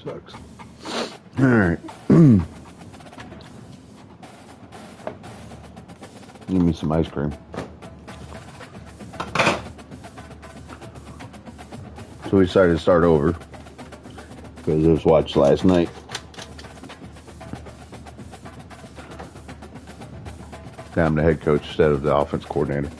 Sucks. All right. Give me some ice cream. So we decided to start over because it was watched last night. I'm the head coach instead of the offense coordinator.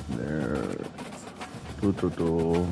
There. Do.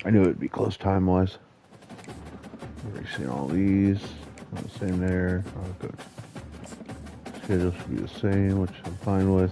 I knew it'd be close time-wise. Erasing all these. All the same there. Oh, good. Schedule should be the same, which I'm fine with.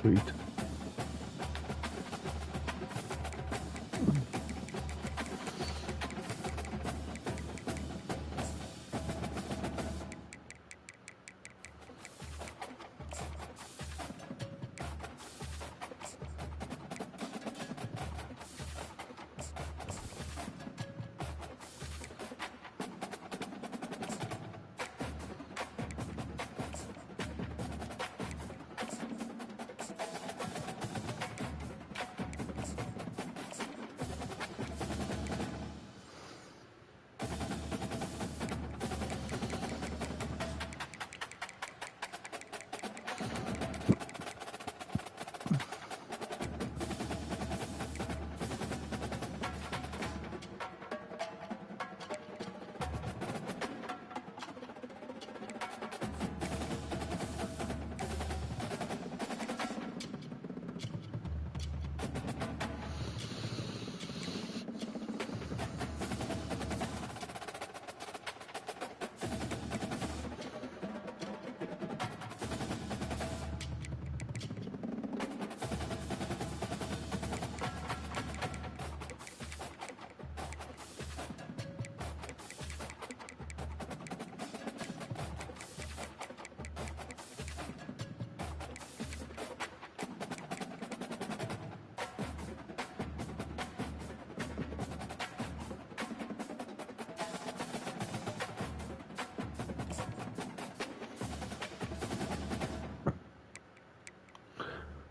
Sweet.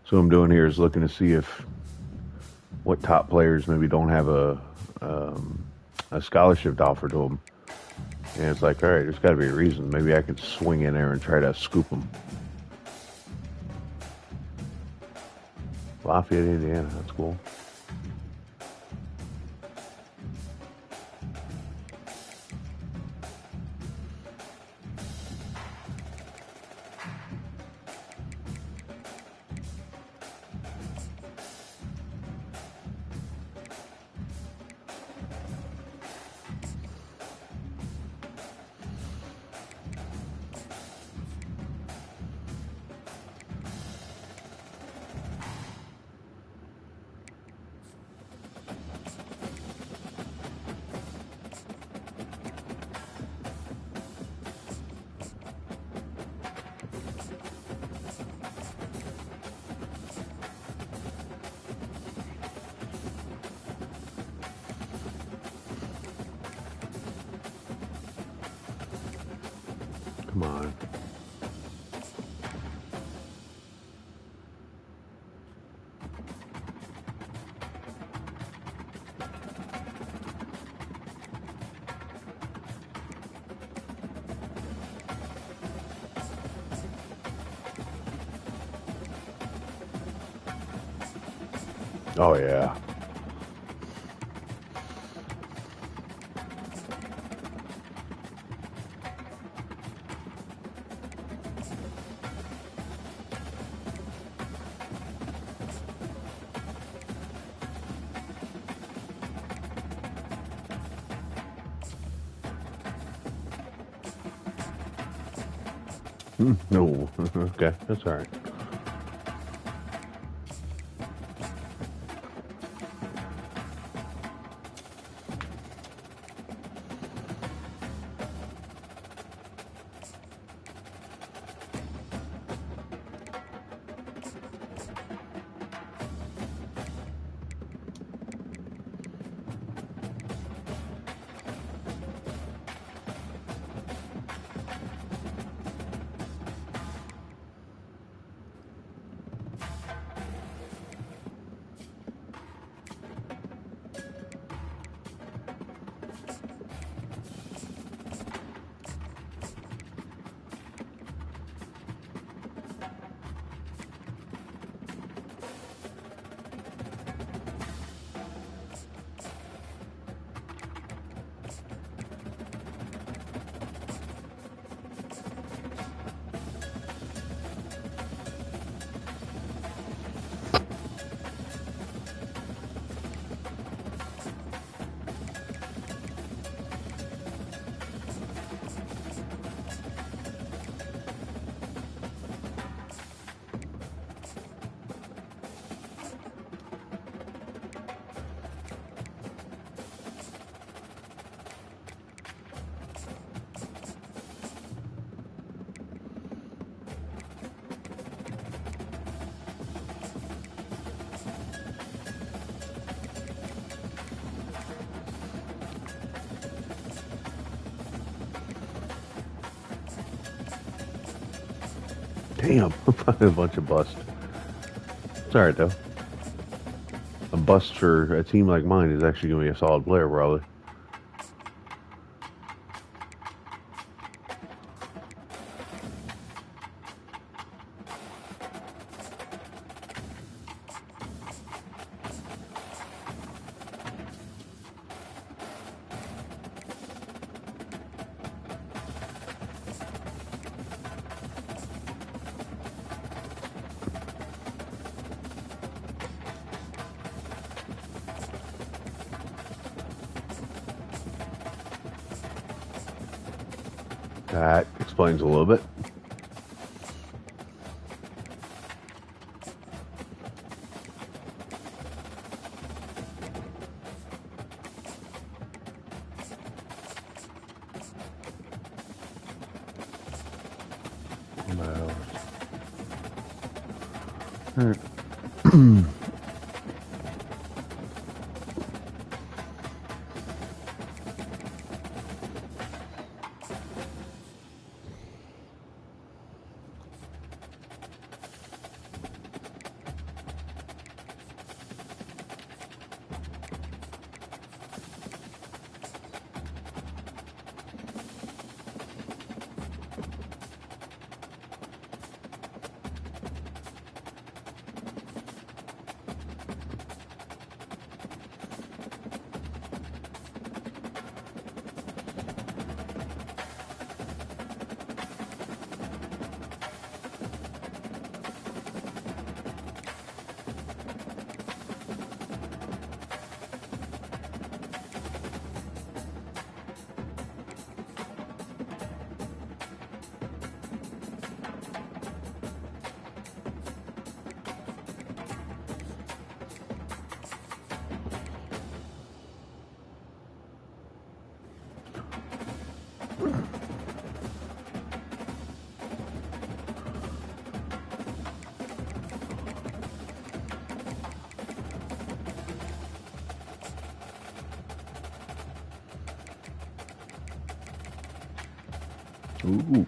So what I'm doing here is looking to see if what top players maybe don't have a scholarship to offer to them. And it's like, all right, there's got to be a reason. Maybe I could swing in there and try to scoop them. Lafayette, Indiana, that's cool. Come on. Oh, yeah. No. Okay, that's all right. Damn, I'm finding a bunch of busts. It's alright though. A bust for a team like mine is actually going to be a solid player, probably. That explains a little bit. Ooh.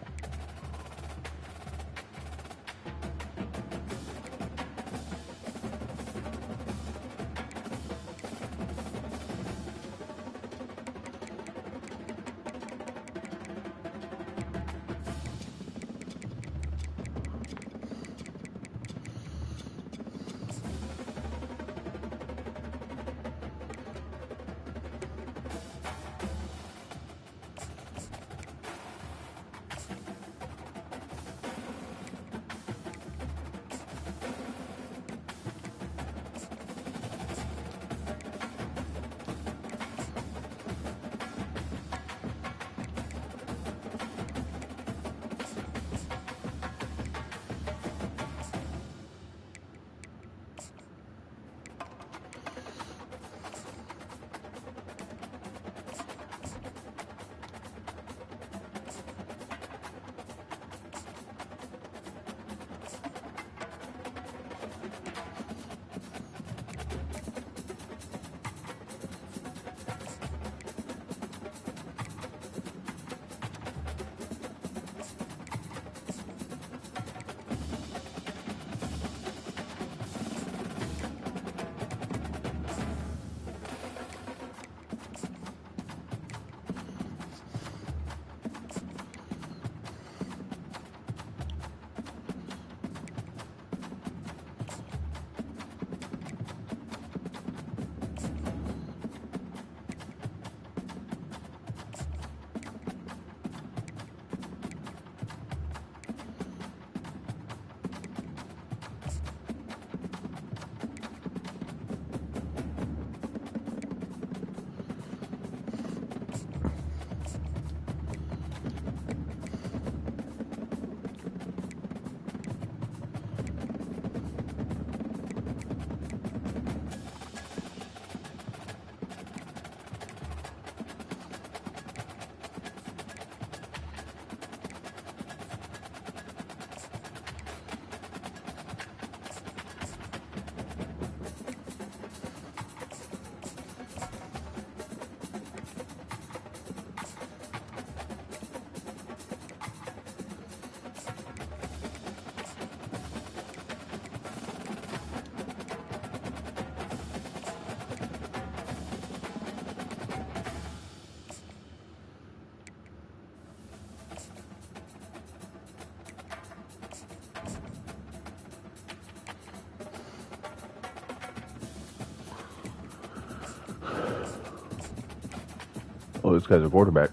Oh, this guy's a quarterback.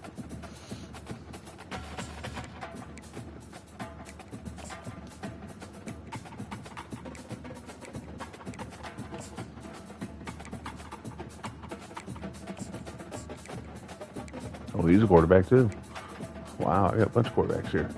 Oh, he's a quarterback too. Wow, I got a bunch of quarterbacks here.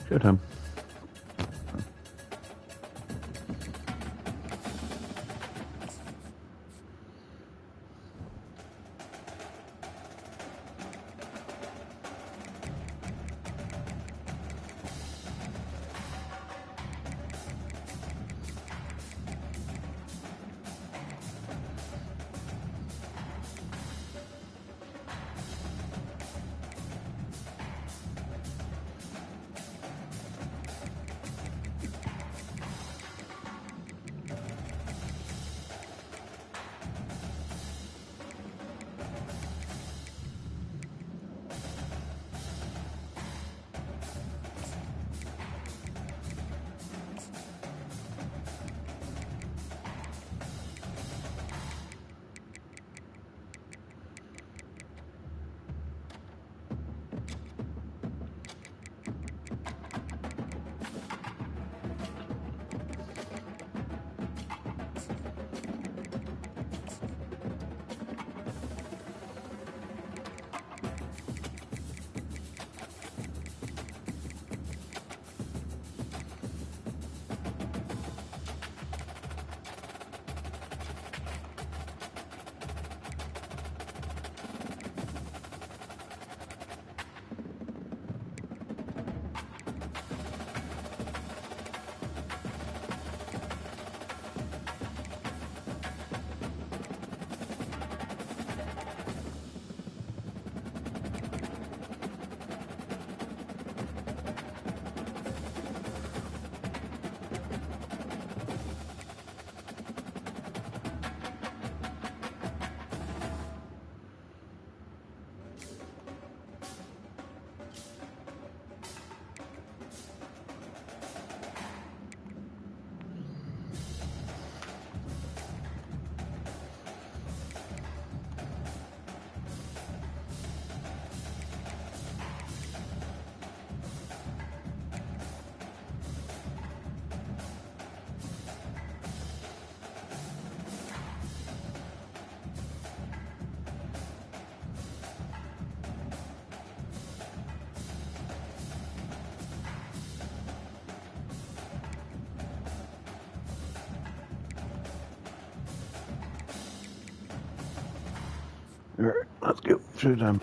Showtime. All right, let's go. Showtime.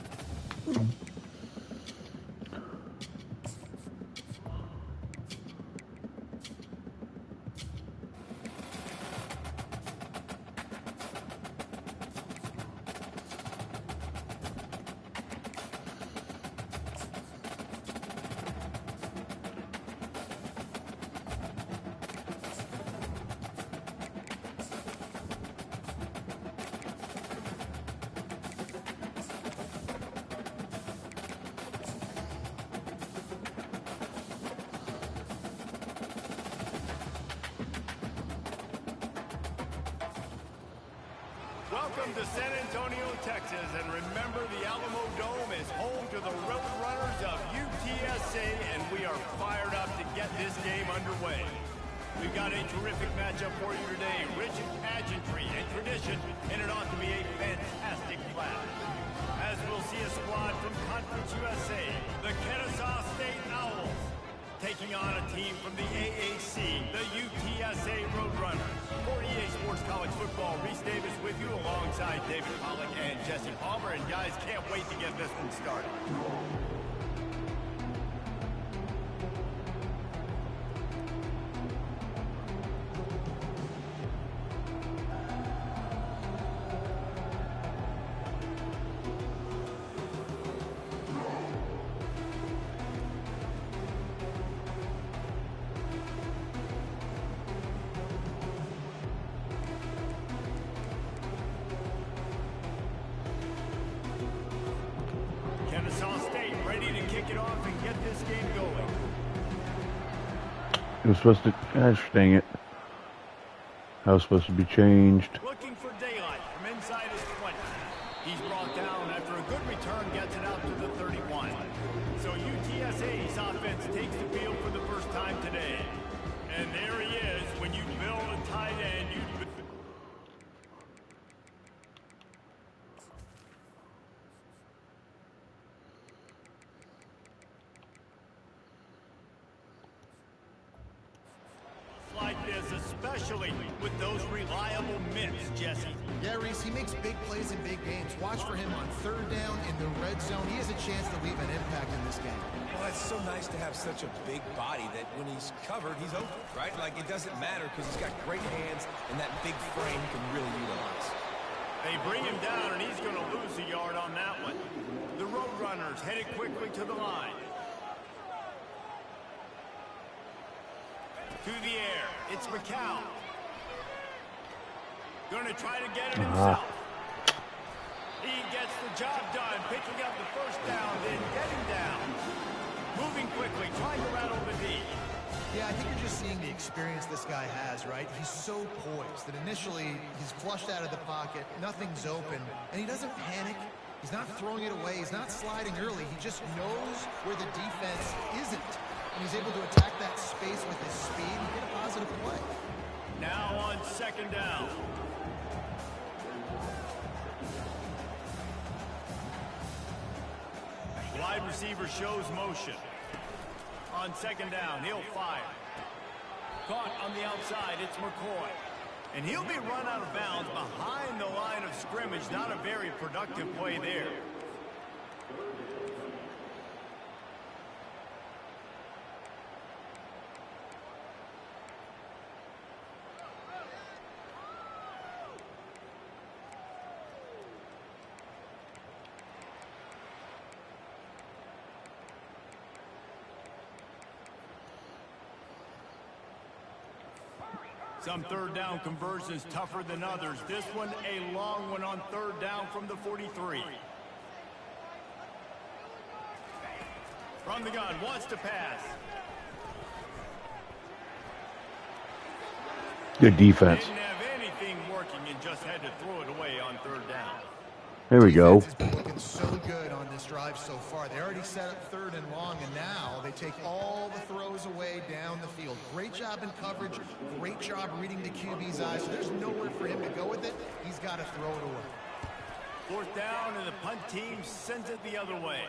Welcome to San Antonio, Texas, and remember the Alamo Dome is home to the Roadrunners of UTSA, and we are fired up to get this game underway. We've got a terrific matchup for you today, rich in pageantry and tradition, and it ought to be a fantastic clash. As we'll see a squad from Conference USA, the Kennesaw State Owls, taking on a team from the AAC, the UTSA Roadrunners. For EA Sports College Football, Reese Davis with you alongside David Pollack and Jesse Palmer. And guys, can't wait to get this one started. Kennesaw State ready to kick it off and get this game going. It was supposed to, gosh dang it. That was supposed to be changed. Looking for daylight from inside his 20. He's brought down after a good return, gets it out to the 31. So UTSA's offense takes the field for the first time today. And there he is. When you build a tight end, you... like this, especially with those reliable mitts, Jesse. Yeah, Reese, he makes big plays in big games. Watch for him on third down in the red zone. He has a chance to leave an impact in this game. Well, it's so nice to have such a big body that when he's covered, he's open, right? Like, it doesn't matter because he's got great hands, and that big frame can really utilize. They bring him down, and he's going to lose a yard on that one. The Roadrunners headed quickly to the line. To the air, it's McCown. Going to try to get it himself. He gets the job done, picking up the first down, then getting down. Moving quickly, trying to rattle the D. Yeah, I think you're just seeing the experience this guy has, right? He's so poised that initially he's flushed out of the pocket, nothing's open, and he doesn't panic. He's not throwing it away. He's not sliding early. He just knows where the defense isn't. And he's able to attack that space with his speed and get a positive play. Now on second down. Wide receiver shows motion. On second down, he'll fire. Caught on the outside, it's McCoy. And he'll be run out of bounds behind the line of scrimmage. Not a very productive play there. Some third down conversions tougher than others. This one a long one on third down from the 43. From the gun, wants to pass. Good defense. Didn't have anything working and just had to throw it away on third down. There we go. Defense has been looking so good on this drive so far. They already set up third and long, and now they take all the throws away down the field. Great job in coverage. Great job reading the QB's eyes. So there's nowhere for him to go with it. He's got to throw it away. Fourth down, and the punt team sends it the other way.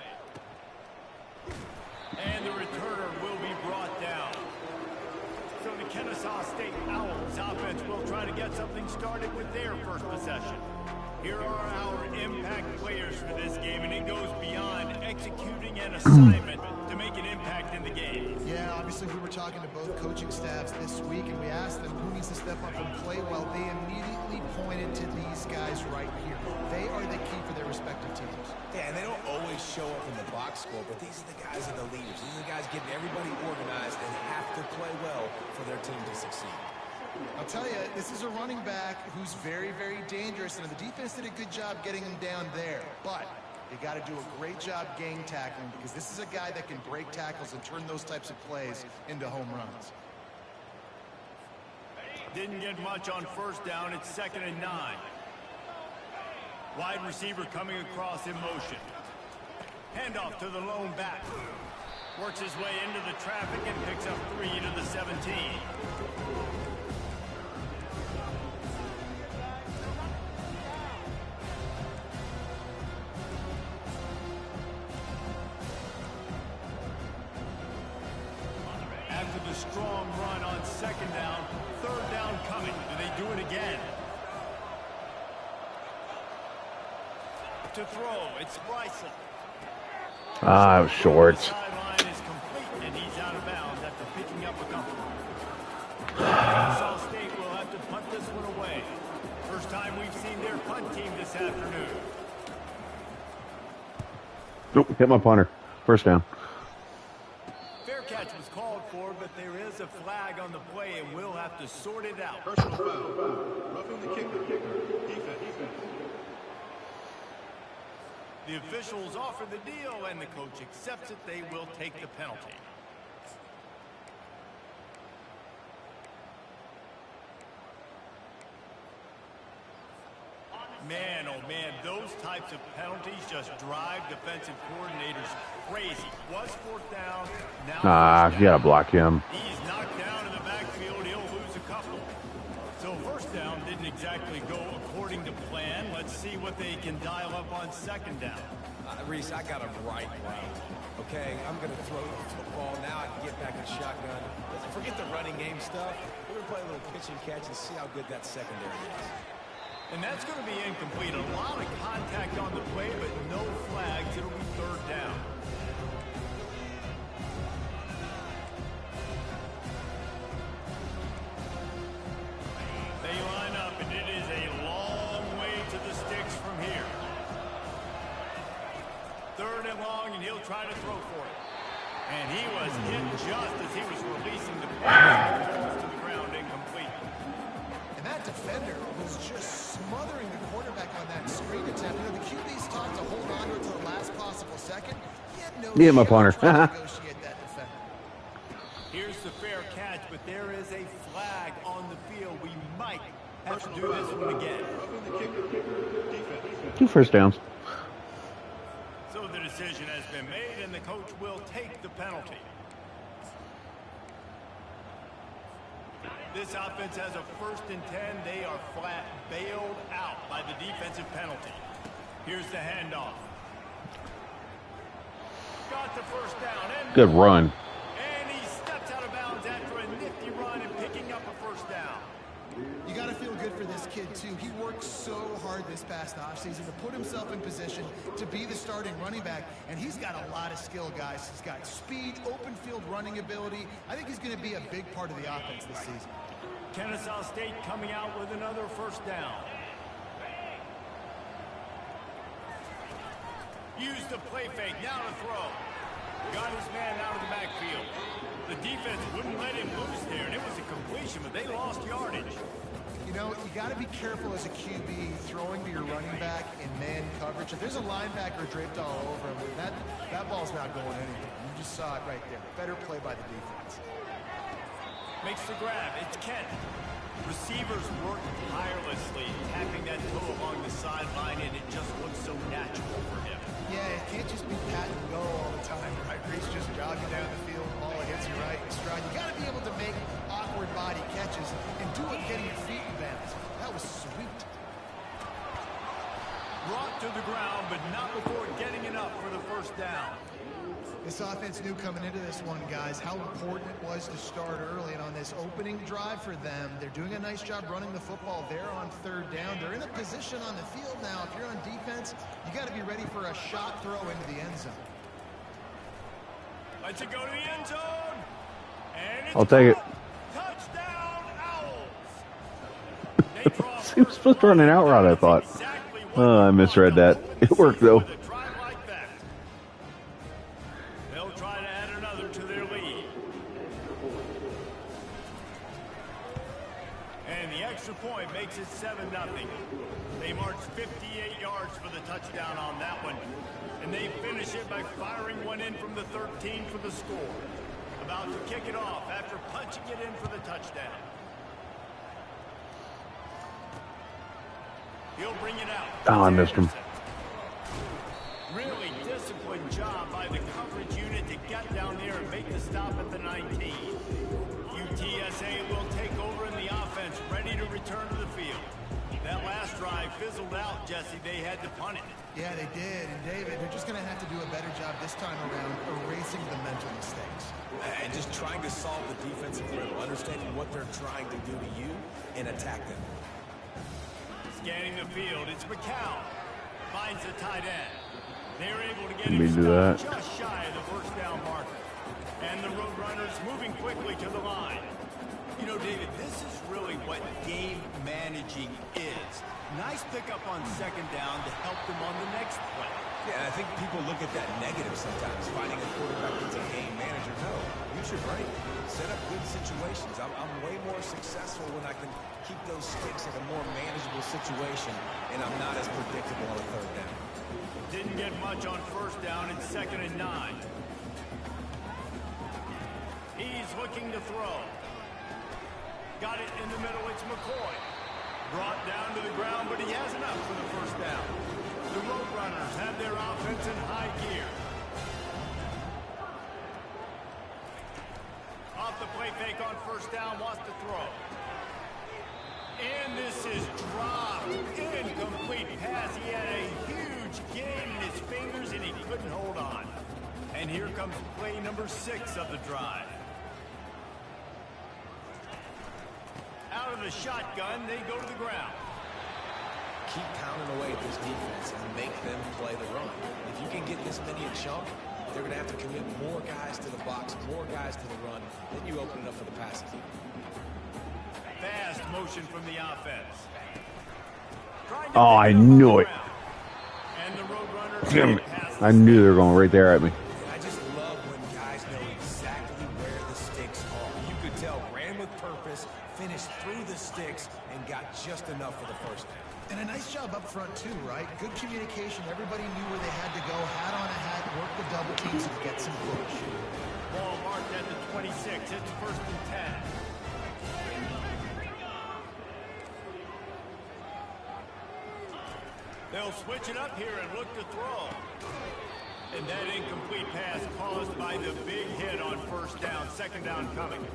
And the returner will be brought down. So the Kennesaw State Owls offense will try to get something started with their first possession. Here are our impact players for this game, and it goes beyond executing an assignment to make an impact in the game. Yeah, obviously we were talking to both coaching staffs this week, and we asked them who needs to step up and play well. They immediately pointed to these guys right here. They are the key for their respective teams. Yeah, and they don't always show up in the box score, but these are the guys that are the leaders. These are the guys getting everybody organized and have to play well for their team to succeed. I'll tell you, this is a running back who's very, very dangerous, and the defense did a good job getting him down there. But you got to do a great job gang tackling, because this is a guy that can break tackles and turn those types of plays into home runs. Didn't get much on first down. It's 2nd and 9. Wide receiver coming across in motion. Handoff to the lone back. Works his way into the traffic and picks up 3 to the 17. After the strong run on 2nd down, 3rd down coming. Do they do it again? To throw, it's Bryson. Ah, it was short. Sideline is complete, and he's out of bounds after picking up a couple. Kennesaw State will have to punt this one away. First time we've seen their punt team this afternoon. Nope, hit my punter. First down. Fair catch was called for, but there is a flag on the play, and we'll have to sort it out. Personal foul. Roughing the kicker. Defense. The officials offer the deal, and the coach accepts it. They will take the penalty. Man, oh man, those types of penalties just drive defensive coordinators crazy. Was 4th down, now Ah, first you gotta down. block him. He's knocked down in the backfield. He'll lose a couple. So 1st down didn't exactly go according to plan. Let's see what they can dial up on 2nd down. Reese, I got him right. Okay, I'm going to throw the football. Now I can get back in shotgun. Forget the running game stuff. We're going to play a little pitch and catch and see how good that secondary is. And that's going to be incomplete. A lot of contact on the play, but no flags. It'll be 3rd down. They line up, and it is a long way to the sticks from here. 3rd and long, and he'll try to throw for it. And he was hit just as he was releasing the ball to the ground, incomplete. And that defender was just smothering the quarterback on that screen attempt. You know, the QB's taught to hold on to it to the last possible second. He had no Yeah, my shot punter. trying to negotiate that defender. Here's the fair catch, but there is a flag on the field. We might have to do this one again. Roughing the kicker. Defense. 2 first downs. So the decision has been made, and the coach will take the penalty. This offense has a 1st and 10. They are flat bailed out by the defensive penalty. Here's the handoff. Got the 1st down. And Good run. And he steps out of bounds after a nifty run and picking up a 1st down. You got to feel good for this kid, too. He worked so hard this past offseason to put himself in position to be the starting running back, and he's got a lot of skill, guys. He's got speed, open field running ability. I think he's going to be a big part of the offense this season. Kennesaw State coming out with another 1st down. Used the play fake, now to throw. Got his man out of the backfield. The defense wouldn't let him loose there, and it was a completion, but they lost yardage. You know, you got to be careful as a QB throwing to your running back in man coverage. If there's a linebacker draped all over him, that ball's not going anywhere. You just saw it right there. Better play by the defense. Makes the grab. It's Kent. Receivers work tirelessly, tapping that toe along the sideline, and it just looks so natural for him. Yeah, it can't just be pat and go all the time, right? Reese just jogging down the field, ball hits you right in stride. You got to be able to make awkward body catches and do it getting your feet in bounds. That was sweet. Brought to the ground, but not before getting enough for the 1st down. This offense knew coming into this one, guys, how important it was to start early. And on this opening drive for them, they're doing a nice job running the football there on 3rd down. They're in a position on the field now. If you're on defense, you got to be ready for a shot throw into the end zone. Let's it go to the end zone. And it's I'll take it. Touchdown, Owls. They draw He was supposed to run an out route, I thought. exactly what Oh, I misread that. It worked, though. with a drive like that. They'll try to add another to their lead. And the extra point makes it 7-0. They march 58 yards for the touchdown on that one. And they finish it by firing one in from the 13 for the score. About to kick it off after punching it in for the touchdown. He'll bring it out. Oh, I missed him. Really disciplined job by the coverage unit to get down there and make the stop at the 19. UTSA will take over in the offense, ready to return to the field. That last drive fizzled out, Jesse. They had to punt it. Yeah, they did. And David, they're just going to have to do a better job this time around erasing the mental mistakes. And just trying to solve the defensive riddle, understanding what they're trying to do to you and attack them. Scanning the field, it's McCown. Finds the tight end. They're able to get Let me him do that. just shy of the first down marker. And the Roadrunners moving quickly to the line. You know, David, this is really what game managing is. Nice pickup on second down to help them on the next play. Yeah, and I think people look at that negative sometimes, finding a quarterback that's a game manager. No, use your brain. Set up good situations. I'm way more successful when I can keep those sticks in a more manageable situation, and I'm not as predictable on a third down. Didn't get much on first down and 2nd and 9. He's looking to throw. Got it in the middle, it's McCoy. Brought down to the ground, but he has enough for the first down. The Roadrunners have their offense in high gear. Off the play fake on first down, wants to throw. And this is dropped. Incomplete pass. He had a huge gain in his fingers, and he couldn't hold on. And here comes play number 6 of the drive. Out of the shotgun, they go to the ground. Keep pounding away at this defense and make them play the run. If you can get this many a chunk, they're going to have to commit more guys to the box, more guys to the run. Then you open it up for the passes. Fast motion from the offense. Oh, I knew it. And the Roadrunners Damn it. I knew they were going right there at me. I just love when guys know exactly where the sticks are. You could tell ran with purpose, finished through the sticks, and got just enough for the first down. And a nice job up front, too, right? Good communication. Everybody knew where they had to go. Hat on a hat, work the double teams and get some push. Ball marked at the 26. It's 1st and 10. They'll switch it up here and look to throw. And that incomplete pass caused by the big hit on first down. 2nd down coming.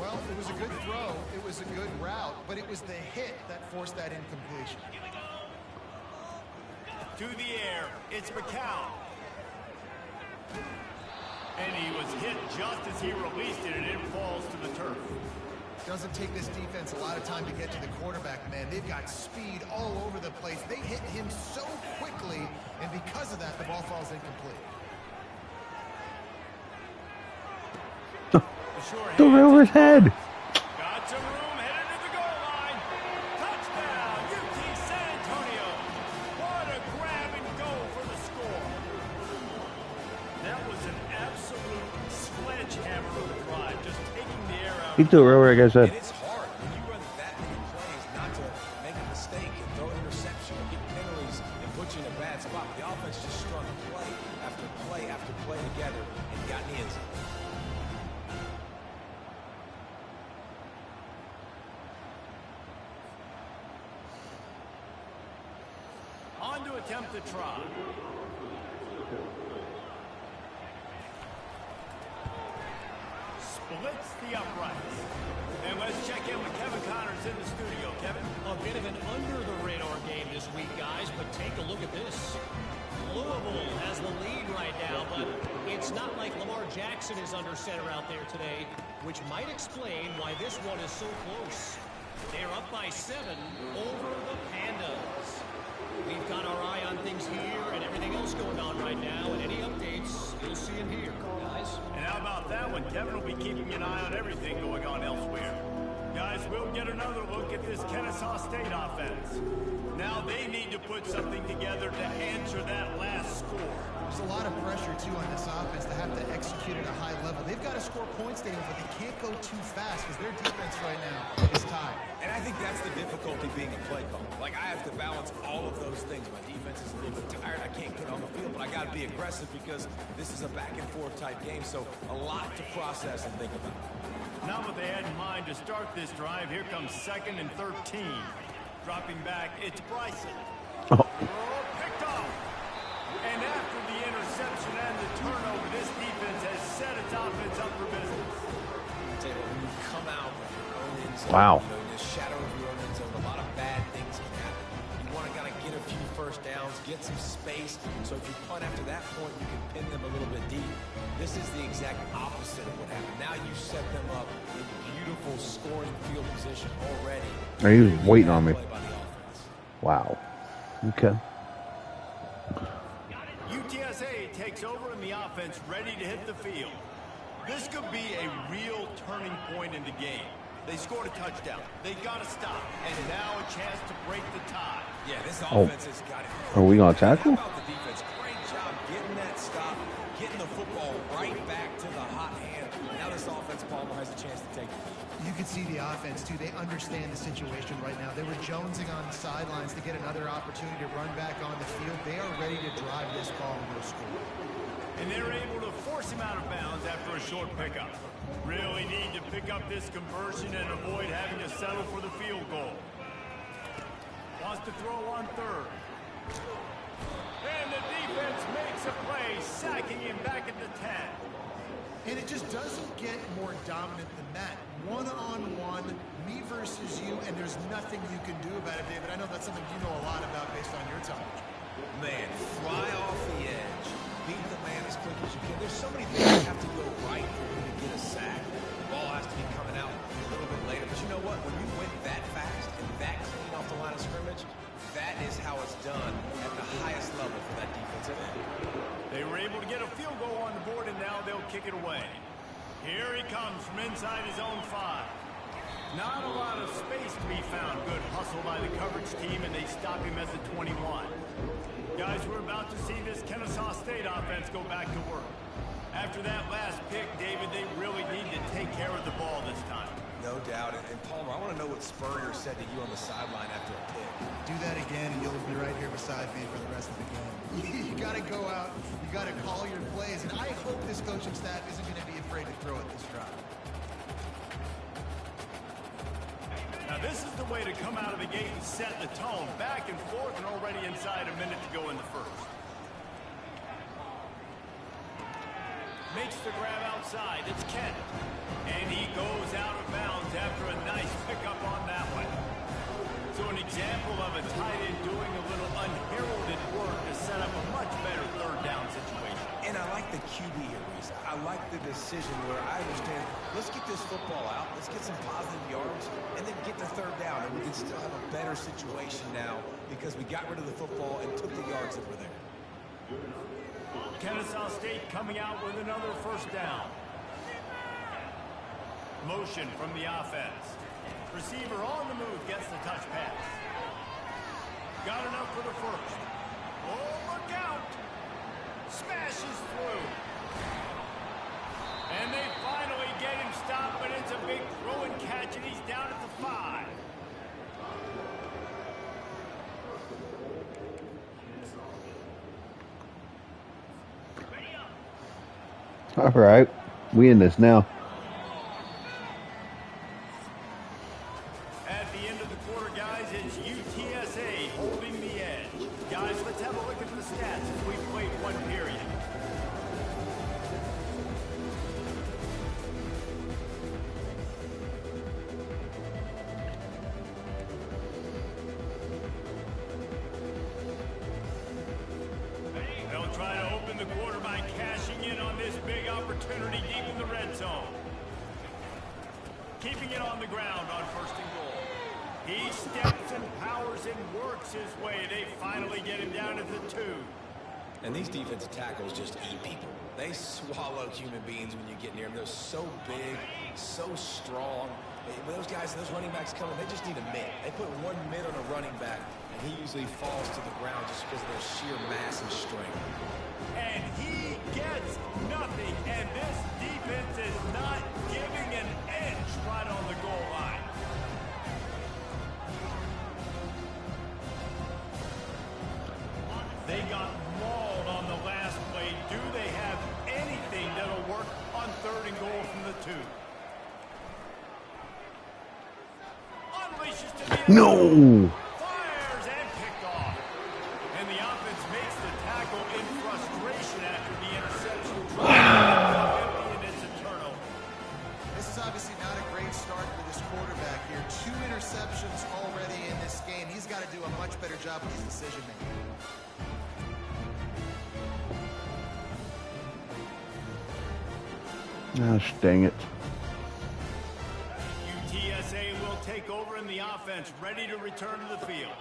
Well, it was a good throw. It was a good route, but it was the hit that forced that incompletion. To the air, it's McCown. And he was hit just as he released it, and it falls to the turf. Doesn't take this defense a lot of time to get to the quarterback, man. They've got speed all over the place. They hit him so quickly, and because of that, the ball falls incomplete. Threw it over his head. Got some room, headed to the goal line. Touchdown, UT San Antonio. What a grab and go for the score. That was an absolute sledgehammer of a drive, just taking the air out. He threw it right where I guess And that. it's hard when you run that many plays not to make a mistake and throw an interception and get penalties and put you in a bad spot. The offense just strung play after play after play together and got in the end zone. On to attempt the try. Splits the uprights. And let's check in with Kevin Connors in the studio. Kevin? A bit of an under-the-radar game this week, guys, but take a look at this. Louisville has the lead right now, but it's not like Lamar Jackson is under center out there today, which might explain why this one is so close. They're up by 7 over the Pandas. We've got our eye on things here and everything else going on right now, and any updates, you'll see them here, guys. And how about that one? Kevin will be keeping an eye on everything going on elsewhere. Guys, we'll get another look at this Kennesaw State offense. Now they need to put something together to answer that last score. There's a lot of pressure, too, on this offense to have to execute at a high level. They've got to score points, Daniel, but they can't go too fast because their defense right now is tired. And I think that's the difficulty being a play caller. Like, I have to balance all of those things. My defense is a little bit tired. I can't get on the field, but I got to be aggressive because this is a back-and-forth type game, so a lot to process and think about. Not what they had in mind to start this drive. Here comes 2nd and 13. Dropping back, it's Bryson. Oh. Picked off. And after the interception and the turnover, this defense has set its offense up for business. Tell you what, when you come out with your own end zone, Wow. you know, in the shadow of your own end zone, a lot of bad things can happen. You want to kind of get a few first downs, get some space, so if you punt after that point, you can pin them a little bit deep. This is the exact opposite of what happened. Now you set them up in beautiful scoring field position already. Are you waiting on me? Play by the offense. Wow. Okay. UTSA takes over in the offense, ready to hit the field. This could be a real turning point in the game. They scored a touchdown. They got to stop. And now a chance to break the tie. Yeah, this offense has got it. Are we going to tackle? How about the defense? Great job getting that stop, getting the football right back to the hot hand. Now this offense, Palmer, has a chance to take it. You can see the offense, too. They understand the situation right now. They were jonesing on the sidelines to get another opportunity to run back on the field. They are ready to drive this ball into a score. And they're able to force him out of bounds after a short pickup. Really need to pick up this conversion and avoid having to settle for the field goal. Wants to throw on third. And the defense makes a play, sacking him back at the 10. And it just doesn't get more dominant than that. One-on-one, me versus you, and there's nothing you can do about it, David. I know that's something you know a lot about based on your time. Man, fly off the edge. Beat the man as quick as you can. There's so many things that have to go right for you to get a sack. The ball has to be coming out a little bit later. But you know what? When you went that fast and that clean off the line of scrimmage, that is how it's done at the highest level for that defensive end. They were able to get a field goal on the board, and now they'll kick it away. Here he comes from inside his own 5. Not a lot of space to be found. Good hustle by the coverage team, and they stop him at the 21. Guys, we're about to see this Kennesaw State offense go back to work. After that last pick, David, they really need to take care of the ball this time. No doubt. And Palmer, I want to know what Spurrier said to you on the sideline after a pick. Do that again, and you'll be right here beside me for the rest of the game. You got to go out. You got to call your plays. And I hope this coaching staff isn't going to be afraid to throw at this drive. Now, this is the way to come out of the gate and set the tone. Back and forth, and already inside a minute to go in the first. Makes the grab outside. It's Kent. And he goes out of bounds after a nice pickup on that one. So an example of a tight end doing a little unheralded work to set up a much better third down situation. And I like the QB here, Reese. I like the decision where I understand, let's get this football out, let's get some positive yards, and then get the third down. And we can still have a better situation now because we got rid of the football and took the yards that were there. Kennesaw State coming out with another first down. Motion from the offense. Receiver on the move gets the touch pass. Got enough for the first. Oh, look out! Smashes through. And they finally get him stopped, but it's a big throw and catch, and he's down at the 5. All right. We in this now. At the end of the quarter, guys, it's UTSA holding the edge. Guys, let's have a look at the stats as we played one period. They'll try to open the quarter by cashing in on this big opportunity deep in the red zone. Keeping it on the ground on first and goal. He steps and powers and works his way. They finally get him down at the 2. And these defensive tackles just eat people. They swallow human beings when you get near them. They're so big, so strong. When those guys, those running backs come in, they just need a mitt. They put one mitt on a running back, and he usually falls to the ground just because of their sheer mass and strength. And he gets nothing. And this defense is not giving an inch right on the goal line. They got mauled on the last play. Do they have anything that'll work on third and goal from the 2? Unleashes to the end. No. possession after the interception. And it's a turnover. This is obviously not a great start for this quarterback here. 2 interceptions already in this game. He's got to do a much better job with his decision making. Gosh, dang it. UTSA will take over in the offense, ready to return to the field.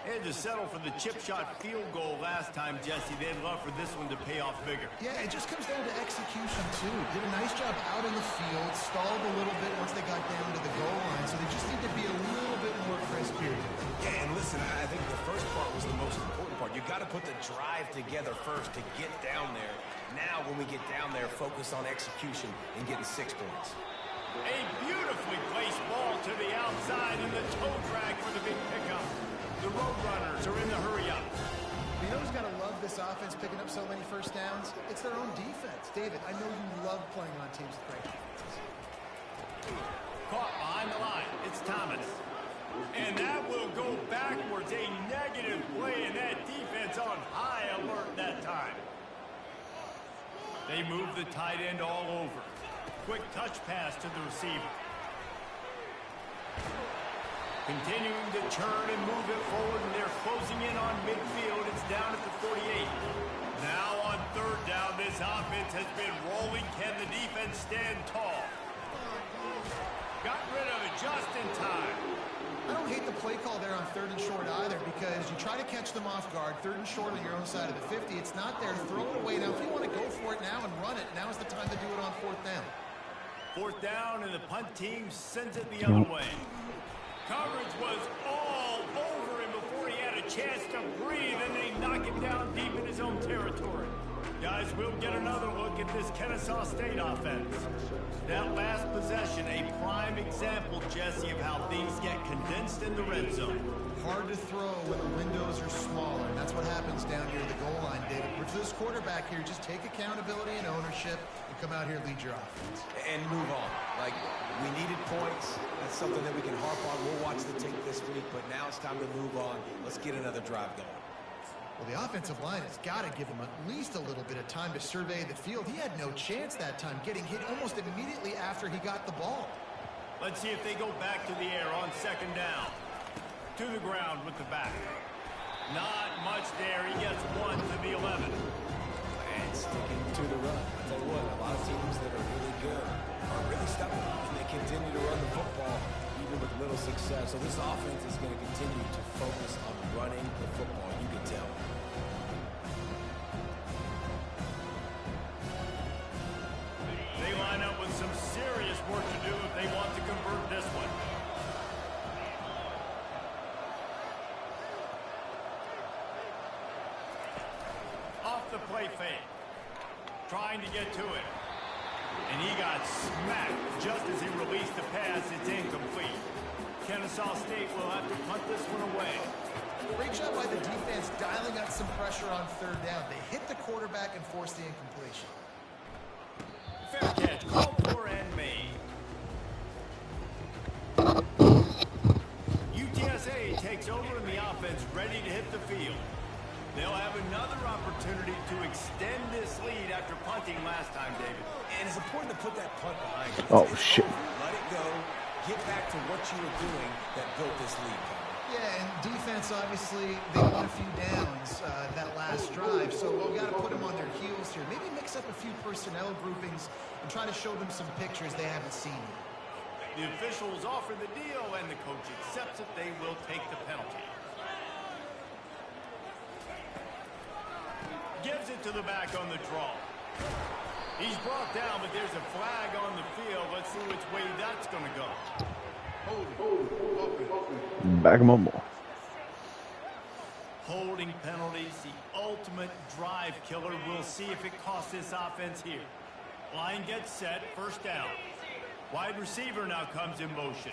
They had to settle for the chip shot field goal last time, Jesse. They'd love for this one to pay off bigger. Yeah, it just comes down to execution, too. Did a nice job out in the field, stalled a little bit once they got down to the goal line, so they just need to be a little bit more crisp here. Yeah, and listen, I think the first part was the most important part. You got to put the drive together first to get down there. Now, when we get down there, focus on execution and getting 6 points. A beautifully placed ball to the outside and the toe drag for the big pickup. The Roadrunners are in the hurry-up. You know who's got to love this offense picking up so many first downs? It's their own defense. David, I know you love playing on teams with great defenses. Caught behind the line. It's Thomas. And that will go backwards. A negative play, and that defense on high alert that time. They move the tight end all over. Quick touch pass to the receiver. Continuing to turn and move it forward, and they're closing in on midfield. It's down at the 48. Now on 3rd down, this offense has been rolling. Can the defense stand tall? Got rid of it just in time. I don't hate the play call there on 3rd and short either, because you try to catch them off guard. 3rd and short on your own side of the 50. It's not there. Throw it away. Now, if you want to go for it now and run it, now is the time to do it on 4th down. 4th down, and the punt team sends it the other way. Coverage was all over him before he had a chance to breathe, and they knock it down deep in his own territory. Guys, we'll get another look at this Kennesaw State offense. That last possession, a prime example, Jesse, of how things get condensed in the red zone. Hard to throw when the windows are smaller, and that's what happens down here at the goal line, David. For this quarterback here, just take accountability and ownership and come out here and lead your offense. And move on. Like, we needed points. That's something that we can harp on. We'll watch the tape this week, but now it's time to move on. Let's get another drive going. Well, the offensive line has got to give him at least a little bit of time to survey the field. He had no chance that time, getting hit almost immediately after he got the ball. Let's see if they go back to the air on 2nd down. To the ground with the back. Not much there. He gets 1 to the 11. And sticking to the run. I'll tell you what, a lot of teams that are really good are really stubborn, and they continue to run the football even with little success. So this offense is going to continue to focus on running the football. You can tell. They line up with some serious work to do if they want to convert this one. Off the play fake. Trying to get to it. And he got smacked just as he released the pass. It's incomplete. Kennesaw State will have to punt this one away. Great job by the defense dialing up some pressure on 3rd down. They hit the quarterback and forced the incompletion. Fair catch, called for and made. UTSA takes over in the offense, ready to hit the field. They'll have another opportunity to extend this lead after punting last time, David. And it's important to put that punt behind you. Oh, it's shit. over. Let it go. Get back to what you were doing that built this lead. Yeah, and defense, obviously, they won a few downs that last drive, so we've got to put them on their heels here. Maybe mix up a few personnel groupings and try to show them some pictures they haven't seen yet. The officials offer the deal, and the coach accepts it. They will take the penalty. Gives it to the back on the draw. He's brought down, but there's a flag on the field. Let's see which way that's going to go. Back him up more. Holding penalties, the ultimate drive killer. We'll see if it costs this offense here. Line gets set, 1st down. Wide receiver now comes in motion.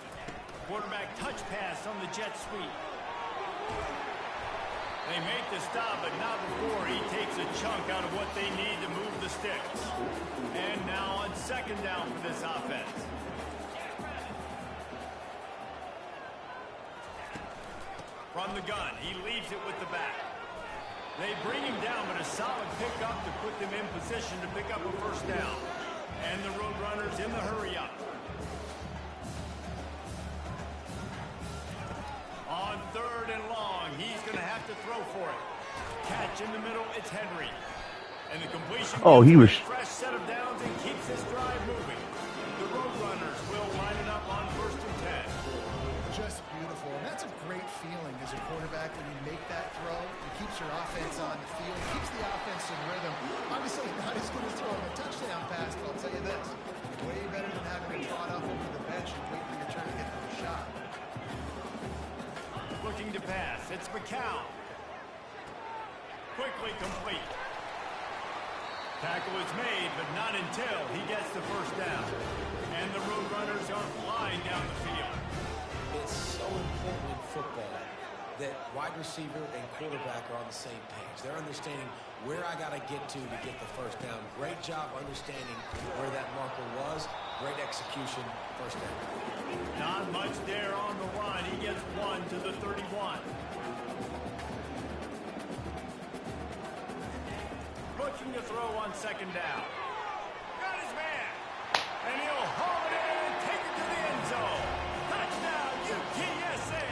Quarterback touch pass on the jet sweep. They make the stop, but not before he takes a chunk out of what they need to move the sticks. And now on 2nd down for this offense. From the gun, he leaves it with the back. They bring him down, but a solid pickup to put them in position to pick up a first down. And the Roadrunners in the hurry up. On 3rd and long, he's going to have to throw for it. Catch in the middle, it's Henry. And the completion he was a fresh set of downs and keeps this drive moving. The Roadrunners will line it up on 1st and 10. Just beautiful. And that's a great feeling as a quarterback when you make that throw. It keeps your offense on the field, keeps the offense in rhythm. Obviously, not as good as throwing a touchdown pass, but I'll tell you this. Way better than having it trot up over the bench and wait for your turn to get the shot. Looking to pass. It's McCown. Quickly complete. Tackle is made, but not until he gets the first down. And the Roadrunners are flying down the field. It's so important in football that wide receiver and quarterback are on the same page. They're understanding where I got to get the first down. Great job understanding where that marker was. Great execution, first down. Not much there on the run. He gets 1 to the 31. Looking to throw on 2nd down. Got his man. And he'll haul it in and take it to the end zone. Touchdown, UTSA.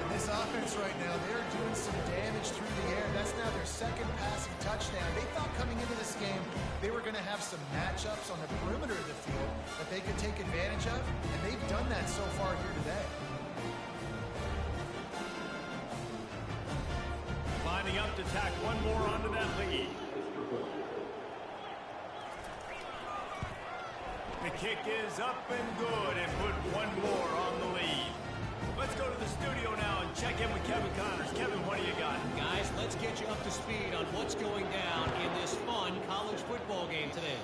And this offense right now, they're doing some damage through the air. That's now their 2nd passing touchdown. They thought coming into this game they were going to have some matchups on the perimeter of the field that they could take advantage of, and they've done that so far here today. Lining up to tack one more onto that lead. The kick is up and good and put one more on the lead. Let's go to the studio now and check in with Kevin Connors. Kevin, what do you got? Guys, let's get you up to speed on what's going down in this fun college football game today.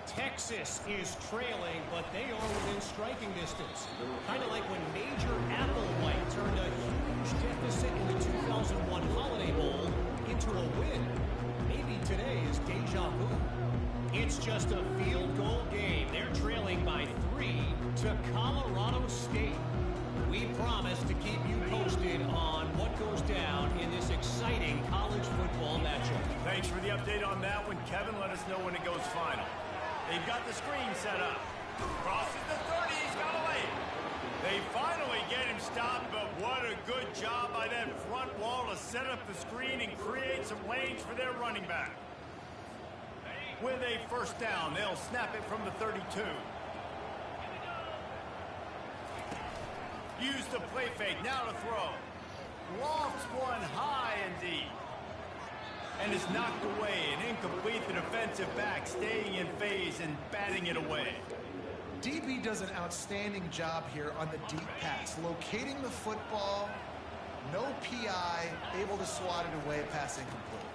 Texas is trailing, but they are within striking distance. Kind of like when Major Applewhite turned a huge deficit in the 2001 Holiday Bowl into a win. Maybe today is deja vu. It's just a field goal game. They're trailing by 3 to Colorado State. We promise to keep you posted on what goes down in this exciting college football matchup. Thanks for the update on that one, Kevin. Let us know when it goes final. They've got the screen set up. Crosses the 30. He's got a lane. They finally get him stopped, but what a good job by that front wall to set up the screen and create some lanes for their running back. With a first down, they'll snap it from the 32. Use the play fake, now to throw. Lofts one high and deep. And is knocked away and incomplete. The defensive back staying in phase and batting it away. DB does an outstanding job here on the deep pass. Locating the football, no PI, able to swat it away, pass incomplete.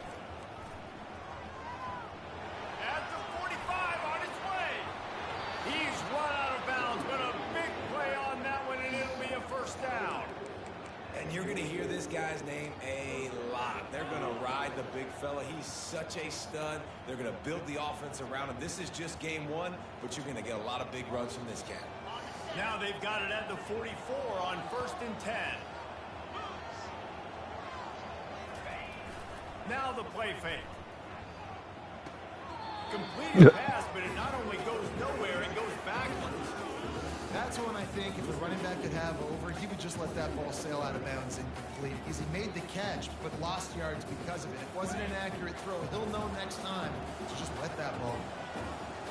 At the 45 on his way. He's run out of bounds, but a big play on that one, and it'll be a first down. And you're going to hear this guy's name a lot. They're going to ride the big fella. He's such a stud. They're going to build the offense around him. This is just game 1, but you're going to get a lot of big runs from this cat. Now they've got it at the 44 on 1st and 10. Now the play fake. Completed pass, but it not only goes nowhere, it goes backwards. That's one I think if the running back could have over, he would just let that ball sail out of bounds incomplete. Because he made the catch, but lost yards because of it. It wasn't an accurate throw. He'll know next time to just let that ball.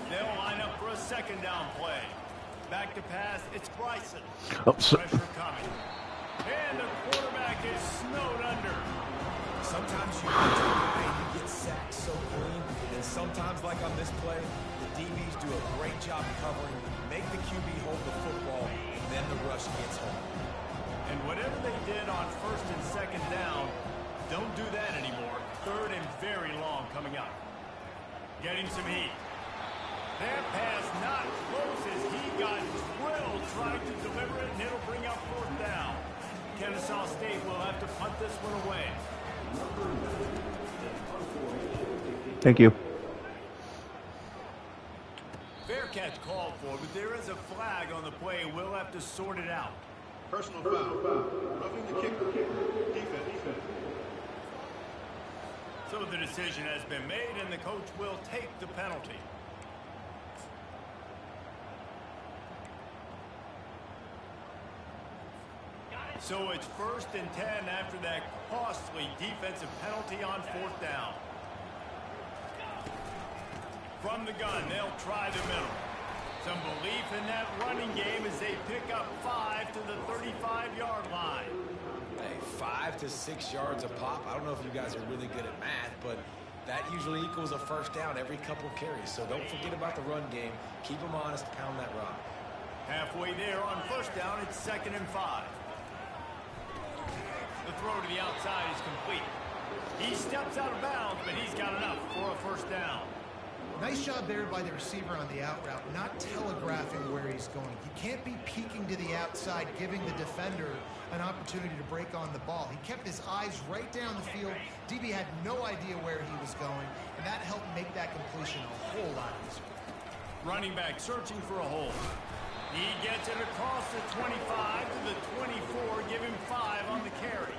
They'll line up for a 2nd down play. Back to pass, it's Bryson. Pressure coming. And the quarterback is snowed under. Sometimes you get sacked so clean, and sometimes, like on this play, the DBs do a great job covering, make the QB hold the football, and then the rush gets home. And whatever they did on 1st and 2nd down, don't do that anymore. 3rd and very long coming up. Getting some heat. Their pass not close as he got drilled trying to deliver it, and it'll bring up 4th down. Kennesaw State will have to punt this one away. Thank you. Fair catch called for, but there is a flag on the play. We'll have to sort it out. Personal foul. Roughing the kicker. Defense. So the decision has been made, and the coach will take the penalty. So it's 1st and 10 after that costly defensive penalty on 4th down. From the gun, they'll try the middle. Some belief in that running game as they pick up 5 to the 35-yard line. Hey, 5 to 6 yards a pop. I don't know if you guys are really good at math, but that usually equals a 1st down every couple carries. So don't forget about the run game. Keep them honest, pound that rock. Halfway there on 1st down, it's 2nd and 5. The throw to the outside is complete. He steps out of bounds, but he's got enough for a 1st down. Nice job there by the receiver on the out route, not telegraphing where he's going. He can't be peeking to the outside, giving the defender an opportunity to break on the ball. He kept his eyes right down the field. DB had no idea where he was going, and that helped make that completion a whole lot easier. Running back searching for a hole. He gets it across the 25 to the 24, give him 5 on the carry.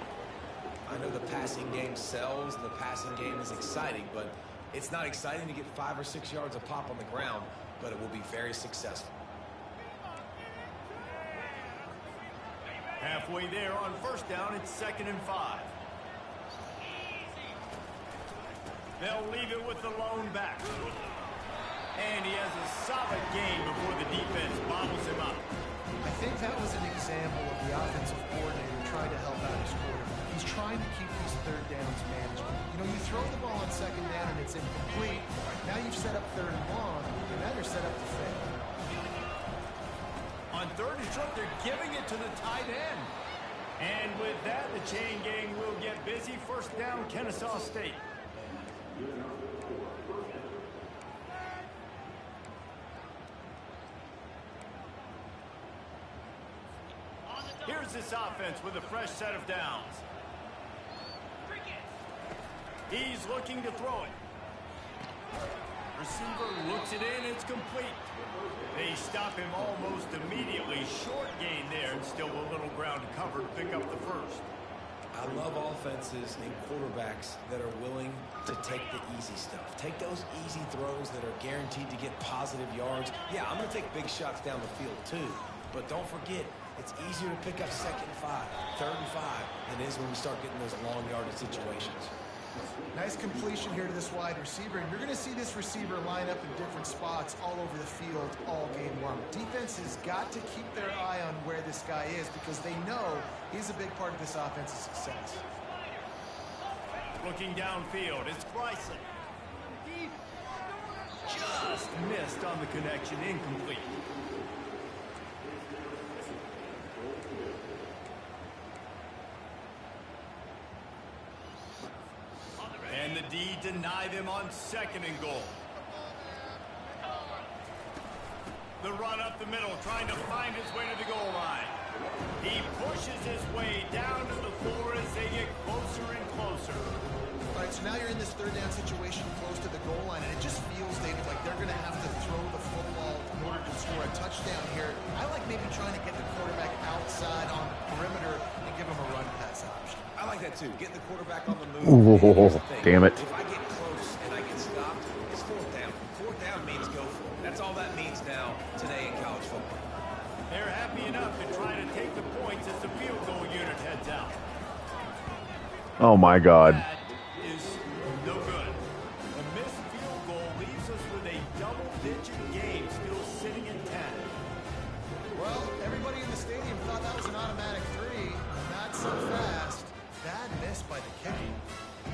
I know the passing game sells, the passing game is exciting, but it's not exciting to get 5 or 6 yards a pop on the ground, but it will be very successful. Halfway there on 1st down, it's 2nd and 5. They'll leave it with the lone back. And he has a solid game before the defense bottles him up. I think that was an example of the offensive coordinator trying to help out his quarterback. He's trying to keep these 3rd downs manageable. You know, you throw the ball on 2nd down and it's incomplete. Now you've set up 3rd and long, and now you're set up to fail. On 3rd and short, they're giving it to the tight end. And with that, the chain gang will get busy. 1st down, Kennesaw State. Here's this offense with a fresh set of downs. He's looking to throw it. Receiver looks it in, it's complete. They stop him almost immediately. Short gain there, and still a little ground to cover to pick up the 1st. I love offenses and quarterbacks that are willing to take the easy stuff. Take those easy throws that are guaranteed to get positive yards. Yeah, I'm going to take big shots down the field too, but don't forget, it's easier to pick up 2nd and 5, 3rd and 5 than it is when we start getting those long yardage situations. Nice completion here to this wide receiver, and you're going to see this receiver line up in different spots all over the field all game long. Defense has got to keep their eye on where this guy is because they know he's a big part of this offense's success. Looking downfield, it's Bryson. Just missed on the connection, incomplete. And the D deny them on 2nd and goal. The run up the middle, trying to find his way to the goal line. He pushes his way down to the floor as they get closer and closer. All right, so now you're in this 3rd down situation close to the goal line, and it just feels, David, like they're going to have to throw the football in order to score a touchdown here. I like maybe trying to get the quarterback outside on the perimeter and give him a run pass option. I like that too. Get the quarterback on the move. Oh, damn it. If I get close and I get stopped, it's 4th down. 4th down means go for it. That's all that means now today in college football. They're happy enough to try to take the points as the field goal unit heads out. Oh, my God. That is no good. A missed field goal leaves us with a double-digit game still sitting at 10. Well, everybody in the stadium thought that was an automatic 3. Not so fast. Bad miss by the kicker.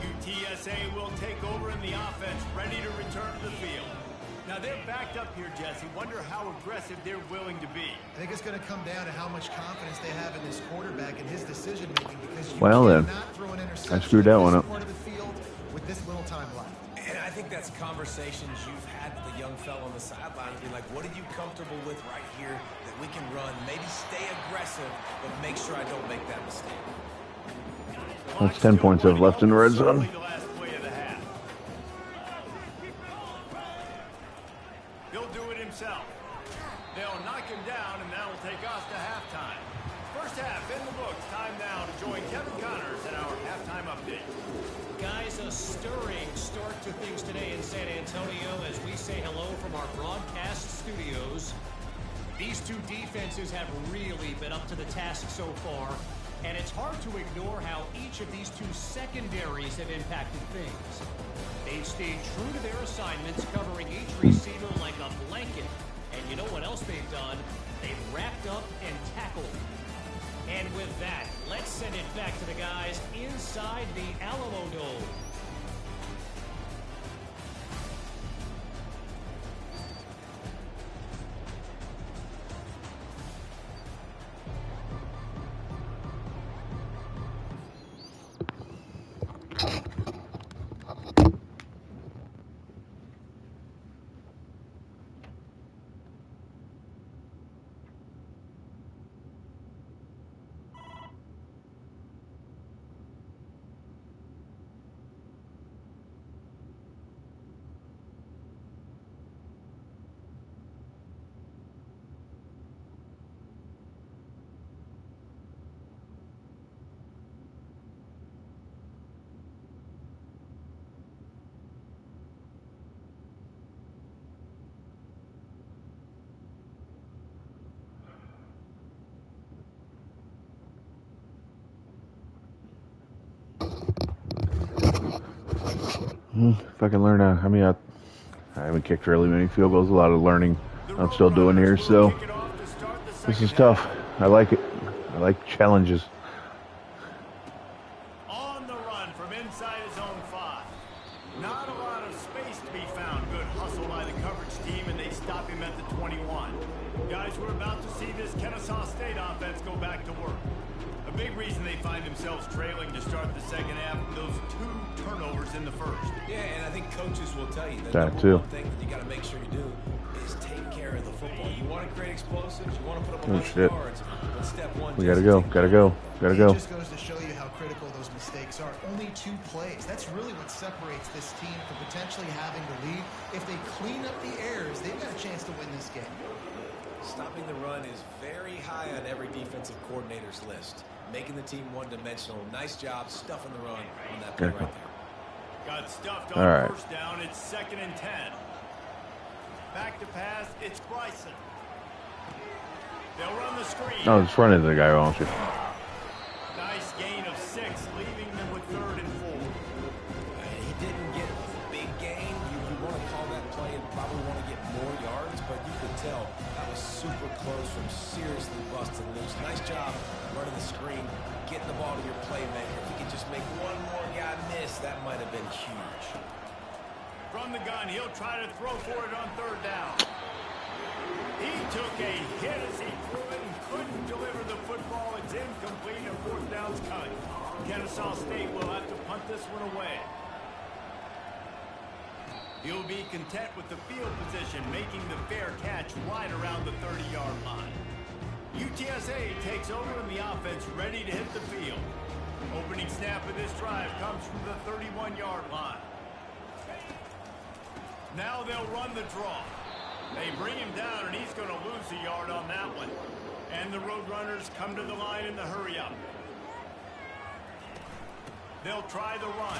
UTSA will take over in the offense, ready to return to the field. Now they're backed up here, Jesse. Wonder how aggressive they're willing to be. I think it's going to come down to how much confidence they have in this quarterback and his decision making. Because you Well, then, cannot throw an interception I screwed that one up. part of the field with this little time left. And I think that's conversations you've had with the young fellow on the sideline. Be like, what are you comfortable with right here that we can run? Maybe stay aggressive, but make sure I don't make that mistake. That's 10 points of left in the red zone. The last play of the half. He'll do it himself. They'll knock him down, and that'll take us to halftime. First half in the books. Time now to join Kevin Connors in our halftime update. Guys, a stirring start to things today in San Antonio as we say hello from our broadcast studios. These two defenses have really been up to the task so far, and it's hard to ignore how each of these two secondaries have impacted things. They've stayed true to their assignments, covering each receiver like a blanket. And you know what else they've done? They've wrapped up and tackled. And with that, let's send it back to the guys inside the Alamo Dome. If I can learn, I haven't kicked really many field goals. A lot of learning I'm still doing here, so this is tough. I like it. I like challenges. On the run from inside his own 5. Not a lot of space to be found. Good hustle by the coverage team, and they stop him at the 21. Guys, we're about to see this Kennesaw State offense go back to work. A big reason they find themselves trailing to start the second half, those 2 turnovers in the first. Yeah, and I think coaches will tell you that That the too. number one thing that you got to make sure you do is take care of the football. You want to create explosives, you want to put up a bunch of yards, but step one, We gotta go. Gotta go. Gotta go. It just goes to show you how critical those mistakes are. Only 2 plays. That's really what separates this team from potentially having to lead. If they clean up the errors, they've got a chance to win this game. Stopping the run is very high on every defensive coordinator's list. Making the team one-dimensional. Nice job stuffing the run on that play right there. Got stuffed All on right. first down. It's 2nd and 10. Back to pass. It's Bryson. They'll run the screen. No, just run into the guy, won't you? Nice gain of 6, leaving them with 3rd and 4. He didn't get a big gain. You want to call that play and probably want to get more yards, but you could tell that was super close from seriously busting loose. Nice job running the screen, getting the ball to your playmaker. If he could just make one more guy miss, that might have been huge. From the gun, he'll try to throw for it on 3rd down. He took a hit as he threw it and couldn't deliver the football. It's incomplete and 4th down's coming. Kennesaw State will have to punt this one away. He'll be content with the field position, making the fair catch right around the 30-yard line. UTSA takes over and the offense ready to hit the field. Opening snap of this drive comes from the 31-yard line. Now they'll run the draw. They bring him down, and he's going to lose a yard on that one. And the Roadrunners come to the line in the hurry-up. They'll try the run.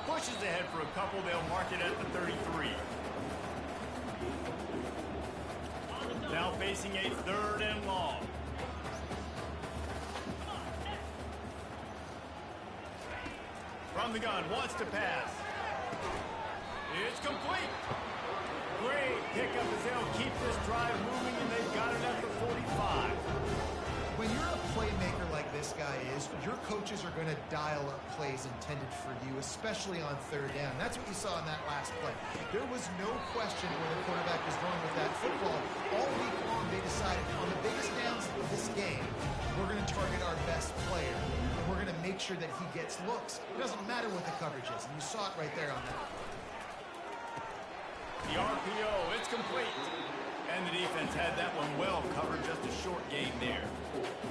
Pushes ahead for a couple. They'll mark it at the 33. Now facing a 3rd and long. From the gun, wants to pass. It's complete. Great pickup as they'll keep this drive moving, and they've got it at the 45. When you're a playmaker like this guy is, your coaches are going to dial up plays intended for you, especially on 3rd down. That's what you saw in that last play. There was no question where the quarterback was going with that football. All week long, they decided on the biggest downs of this game, we're going to target our best player, and we're going to make sure that he gets looks. It doesn't matter what the coverage is, and you saw it right there on that. The RPO, it's complete. And the defense had that one well covered, just a short gain there.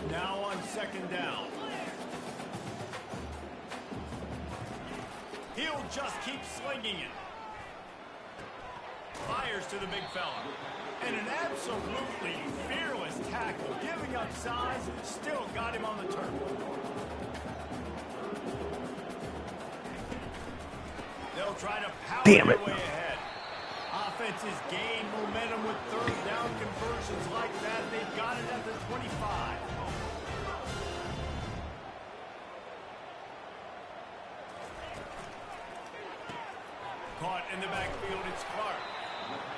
Now on 2nd down. He'll just keep slinging it. Fires to the big fella. And an absolutely fearless tackle, giving up size, still got him on the turf. They'll try to power their way ahead. Offenses gain momentum with third down conversions like that. They've got it at the 25. Caught in the backfield, it's Clark.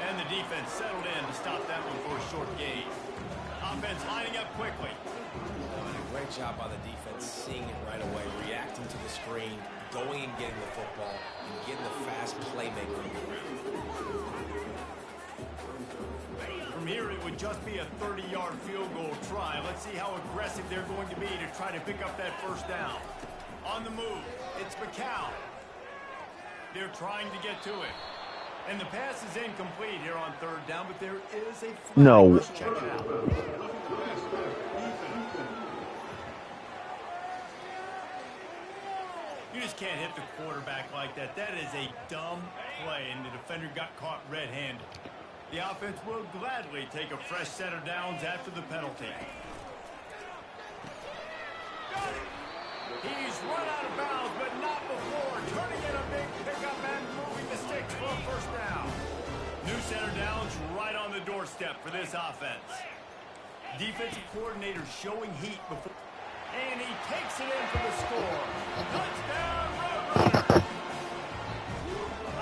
And the defense settled in to stop that one for a short gain. Offense lining up quickly. Great job by the defense, seeing it right away, reacting to the screen, going and getting the football, and getting the fast playmaker on the ground. From here, it would just be a 30-yard field goal try. Let's see how aggressive they're going to be to try to pick up that first down. On the move, it's McCown. They're trying to get to it. And the pass is incomplete here on third down, but there is a flag. No. Let's check it out. You just can't hit the quarterback like that. That is a dumb play, and the defender got caught red-handed. The offense will gladly take a fresh set of downs after the penalty. He's run out of bounds, but not before. Turning in a big pickup and moving the sticks for a first down. New center downs right on the doorstep for this offense. Defensive coordinator showing heat before. And he takes it in for the score. Touchdown, Roadrunner!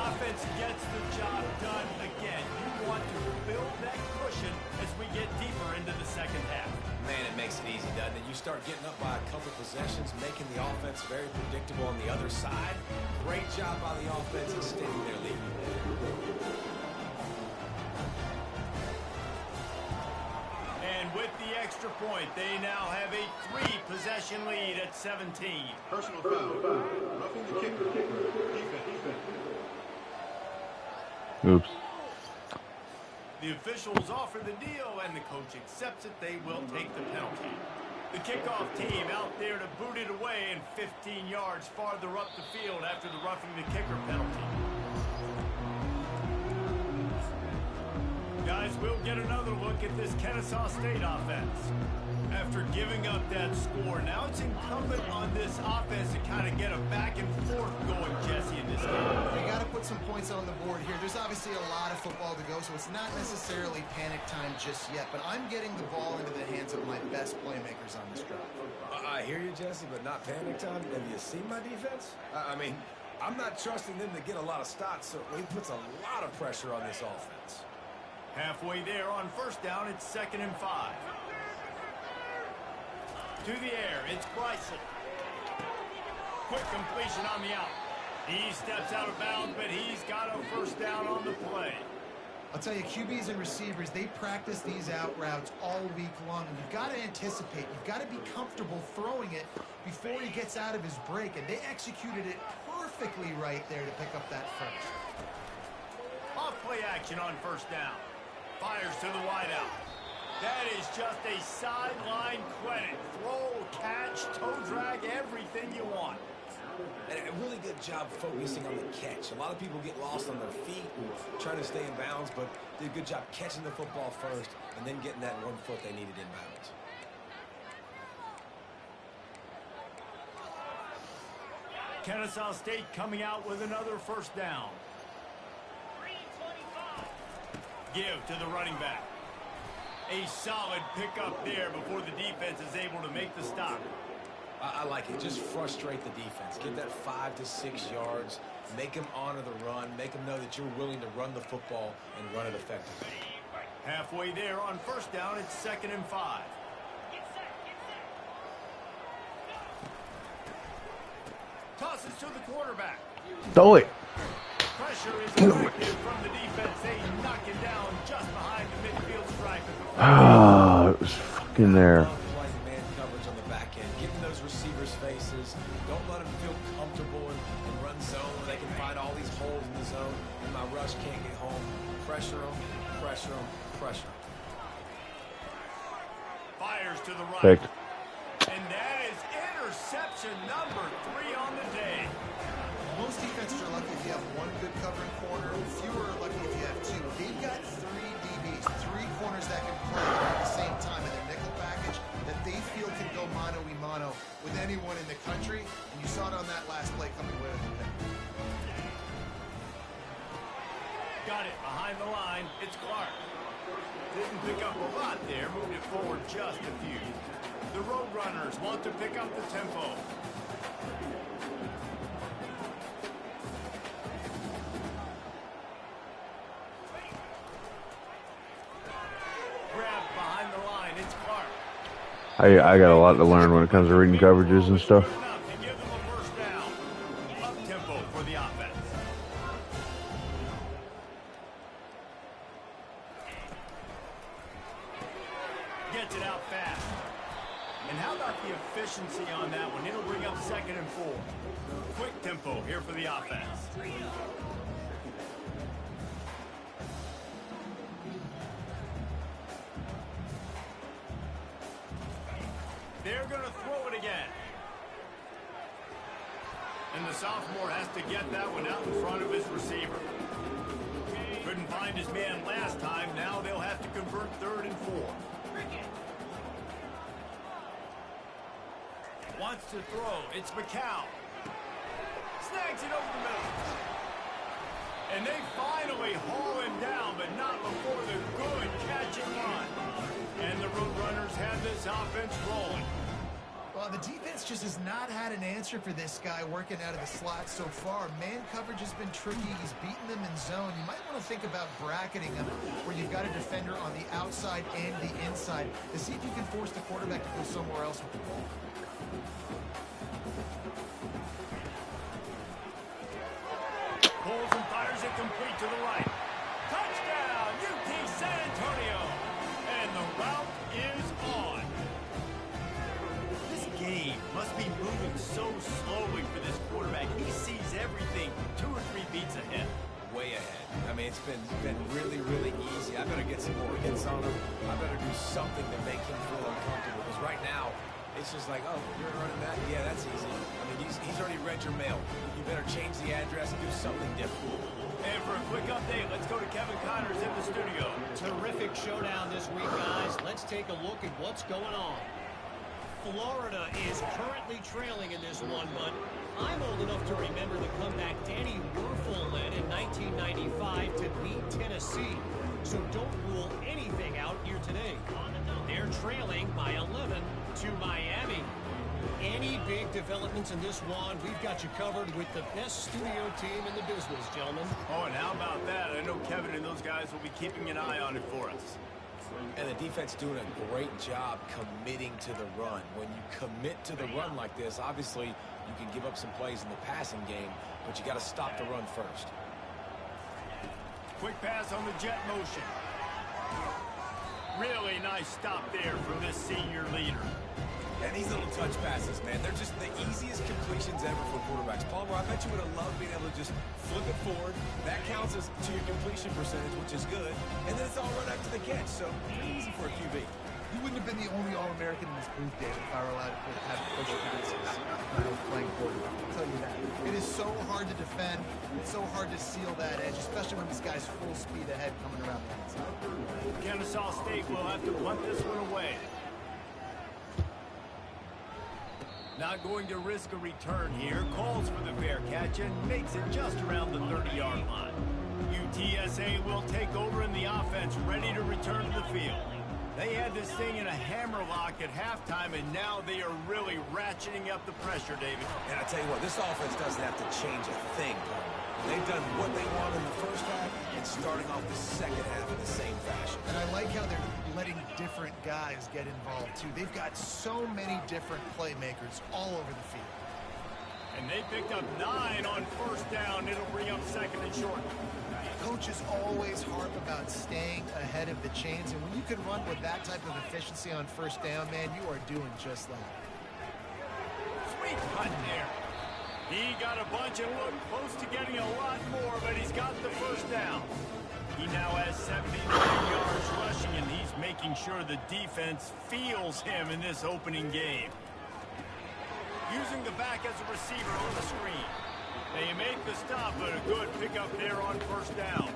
Offense gets the job done again. You want to build that cushion as we get deeper into the second half. Man, it makes it easy, doesn't it? You start getting up by a couple possessions, making the offense very predictable on the other side. Great job by the offense extending their lead. And with the extra point, they now have a 3-possession lead at 17. Personal foul. Roughing the kicker. Defense. Oops. The officials offer the deal, and the coach accepts it. They will take the penalty. The kickoff team out there to boot it away and 15 yards farther up the field after the roughing the kicker penalty. Guys, we'll get another look at this Kennesaw State offense. After giving up that score, now it's incumbent on this offense to kind of get a back and forth going, Jesse, in this game. They got to put some points on the board here. There's obviously a lot of football to go, so it's not necessarily panic time just yet, but I'm getting the ball into the hands of my best playmakers on this drive. I hear you, Jesse, but not panic time. Have you seen my defense? I mean, I'm not trusting them to get a lot of stops, so he puts a lot of pressure on this offense. Halfway there on first down, it's 2nd and 5. To the air, it's Bryson. Quick completion on the out. He steps out of bounds, but he's got a first down on the play. I'll tell you, QBs and receivers, they practice these out routes all week long. And you've got to anticipate. You've got to be comfortable throwing it before he gets out of his break. And they executed it perfectly right there to pick up that first. Off play action on first down. Fires to the wideout. That is just a sideline credit. Throw, catch, toe drag, everything you want. And a really good job focusing on the catch. A lot of people get lost on their feet and trying to stay in bounds, but did a good job catching the football first and then getting that 1 foot they needed in bounds. Kennesaw State coming out with another first down. Give to the running back. A solid pickup there before the defense is able to make the stop. I like it. Just frustrate the defense. Give that 5 to 6 yards. Make them honor the run. Make them know that you're willing to run the football and run it effectively. Halfway there on first down, it's 2nd and 5. Tosses to the quarterback. Throw it. Pressure is effective from the defense. They knock it down just behind the midfield stripe. Ah, it was fucking there. Playing man coverage on the back end. Getting those receivers' faces. Don't let them feel comfortable in run zone where they can find all these holes in the zone and my rush can't get home. Pressure them, pressure them, pressure them. Fires to the right. Picked. And that is interception number 3 on the day. Most defenses are lucky if you have one good covering corner. Fewer are lucky if you have two. got it behind the line. It's Clark. Didn't pick up a lot there. Moved it forward just a few. The Roadrunners want to pick up the tempo. Grab behind the line. It's Clark. I got a lot to learn when it comes to reading coverages and stuff. To give them a first down. Up tempo for the offense. Gets it out fast. And how about the efficiency on that one? It'll bring up 2nd and 4. Quick tempo here for the offense. They're going to throw it again. And the sophomore has to get that one out in front of his receiver. Couldn't find his man last time. Now they'll have to convert 3rd and 4. Wants to throw. It's McCown. Snags it over the middle. And they finally haul him down, but not before the good catch and run. And the Roadrunners have this offense rolling. Well, the defense just has not had an answer for this guy working out of the slot so far. Man coverage has been tricky. He's beaten them in zone. You might want to think about bracketing him where you've got a defender on the outside and the inside to see if you can force the quarterback to go somewhere else with the ball. Pulls and fires it complete to the right. Touchdown, UT San Antonio. And the route is on. This game must be moving so slowly for this quarterback. He sees everything 2 or 3 beats ahead. Way ahead. I mean, it's been really, really easy. I better get some more hits on him. I better do something to make him feel uncomfortable. Because right now, it's just like, oh, you're running that? Yeah, that's easy. I mean, he's already read your mail. You better change the address and do something different. And for a quick update, let's go to Kevin Connors in the studio. Terrific showdown this week, guys. Let's take a look at what's going on. Florida is currently trailing in this one, but I'm old enough to remember the comeback Danny Werfel led in 1995 to beat Tennessee. So don't rule anything out here today. They're trailing by 11 to Miami. Any big developments in this one, we've got you covered with the best studio team in the business, gentlemen. Oh, and how about that? I know Kevin and those guys will be keeping an eye on it for us. And the defense doing a great job committing to the run. When you commit to the run like this, obviously you can give up some plays in the passing game, but you got to stop the run first. Quick pass on the jet motion. Really nice stop there from this senior leader. And these little touch passes, man, they're just the easiest completions ever for quarterbacks. Palmer, I bet you would have loved being able to just flip it forward. That counts as to your completion percentage, which is good. And then it's all run after the catch, so pretty easy for a QB. You wouldn't have been the only All-American in this booth, David, if I were allowed to have push against when I was playing quarterback. I'll tell you that. It is so hard to defend. It's so hard to seal that edge, especially when this guy's full speed ahead coming around the outside. Kennesaw State will have to punt this one away. Not going to risk a return here. Calls for the fair catch and makes it just around the 30-yard line. UTSA will take over in the offense, ready to return to the field. They had this thing in a hammerlock at halftime, and now they are really ratcheting up the pressure, David. And I tell you what, this offense doesn't have to change a thing, Palmer. They've done what they want in the first half and starting off the second half in the same fashion. And I like how they're letting different guys get involved, too. They've got so many different playmakers all over the field. And they picked up 9 on first down. It'll bring up 2nd and short. Coaches always harp about staying ahead of the chains, and when you can run with that type of efficiency on first down, man, you are doing just that. Sweet cut there. He got a bunch and looked close to getting a lot more, but he's got the first down. He now has 79 yards rushing, and he's making sure the defense feels him in this opening game. Using the back as a receiver on the screen. They make the stop, but a good pickup there on first down.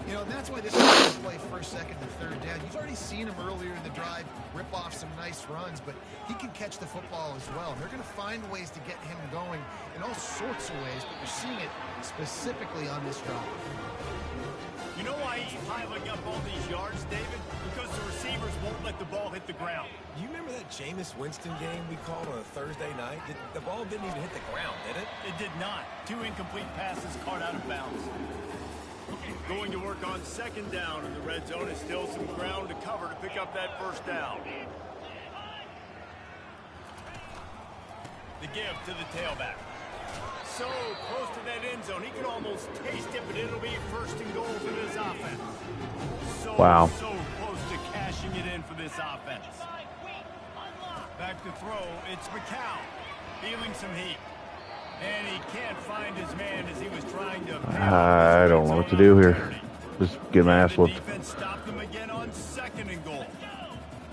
You know, and that's why this guy can play first, second, and third down. You've already seen him earlier in the drive rip off some nice runs, but he can catch the football as well. And they're going to find ways to get him going in all sorts of ways, but you're seeing it specifically on this drive. You know why he's piling up all these yards, David? Because the receivers won't let the ball hit the ground. You remember that Jameis Winston game we called on a Thursday night? The ball didn't even hit the ground, did it? It did not. 2 incomplete passes caught out of bounds. Going to work on second down in the red zone is still some ground to cover to pick up that first down. The give to the tailback. So close to that end zone, he could almost taste it, but it'll be first and goal for this offense. So close to cashing it in for this offense. Back to throw, it's McCown, feeling some heat. And he can't find his man as he was trying to... I don't know what to do here. Just get my ass whooped. The defense stopped him again on second and goal.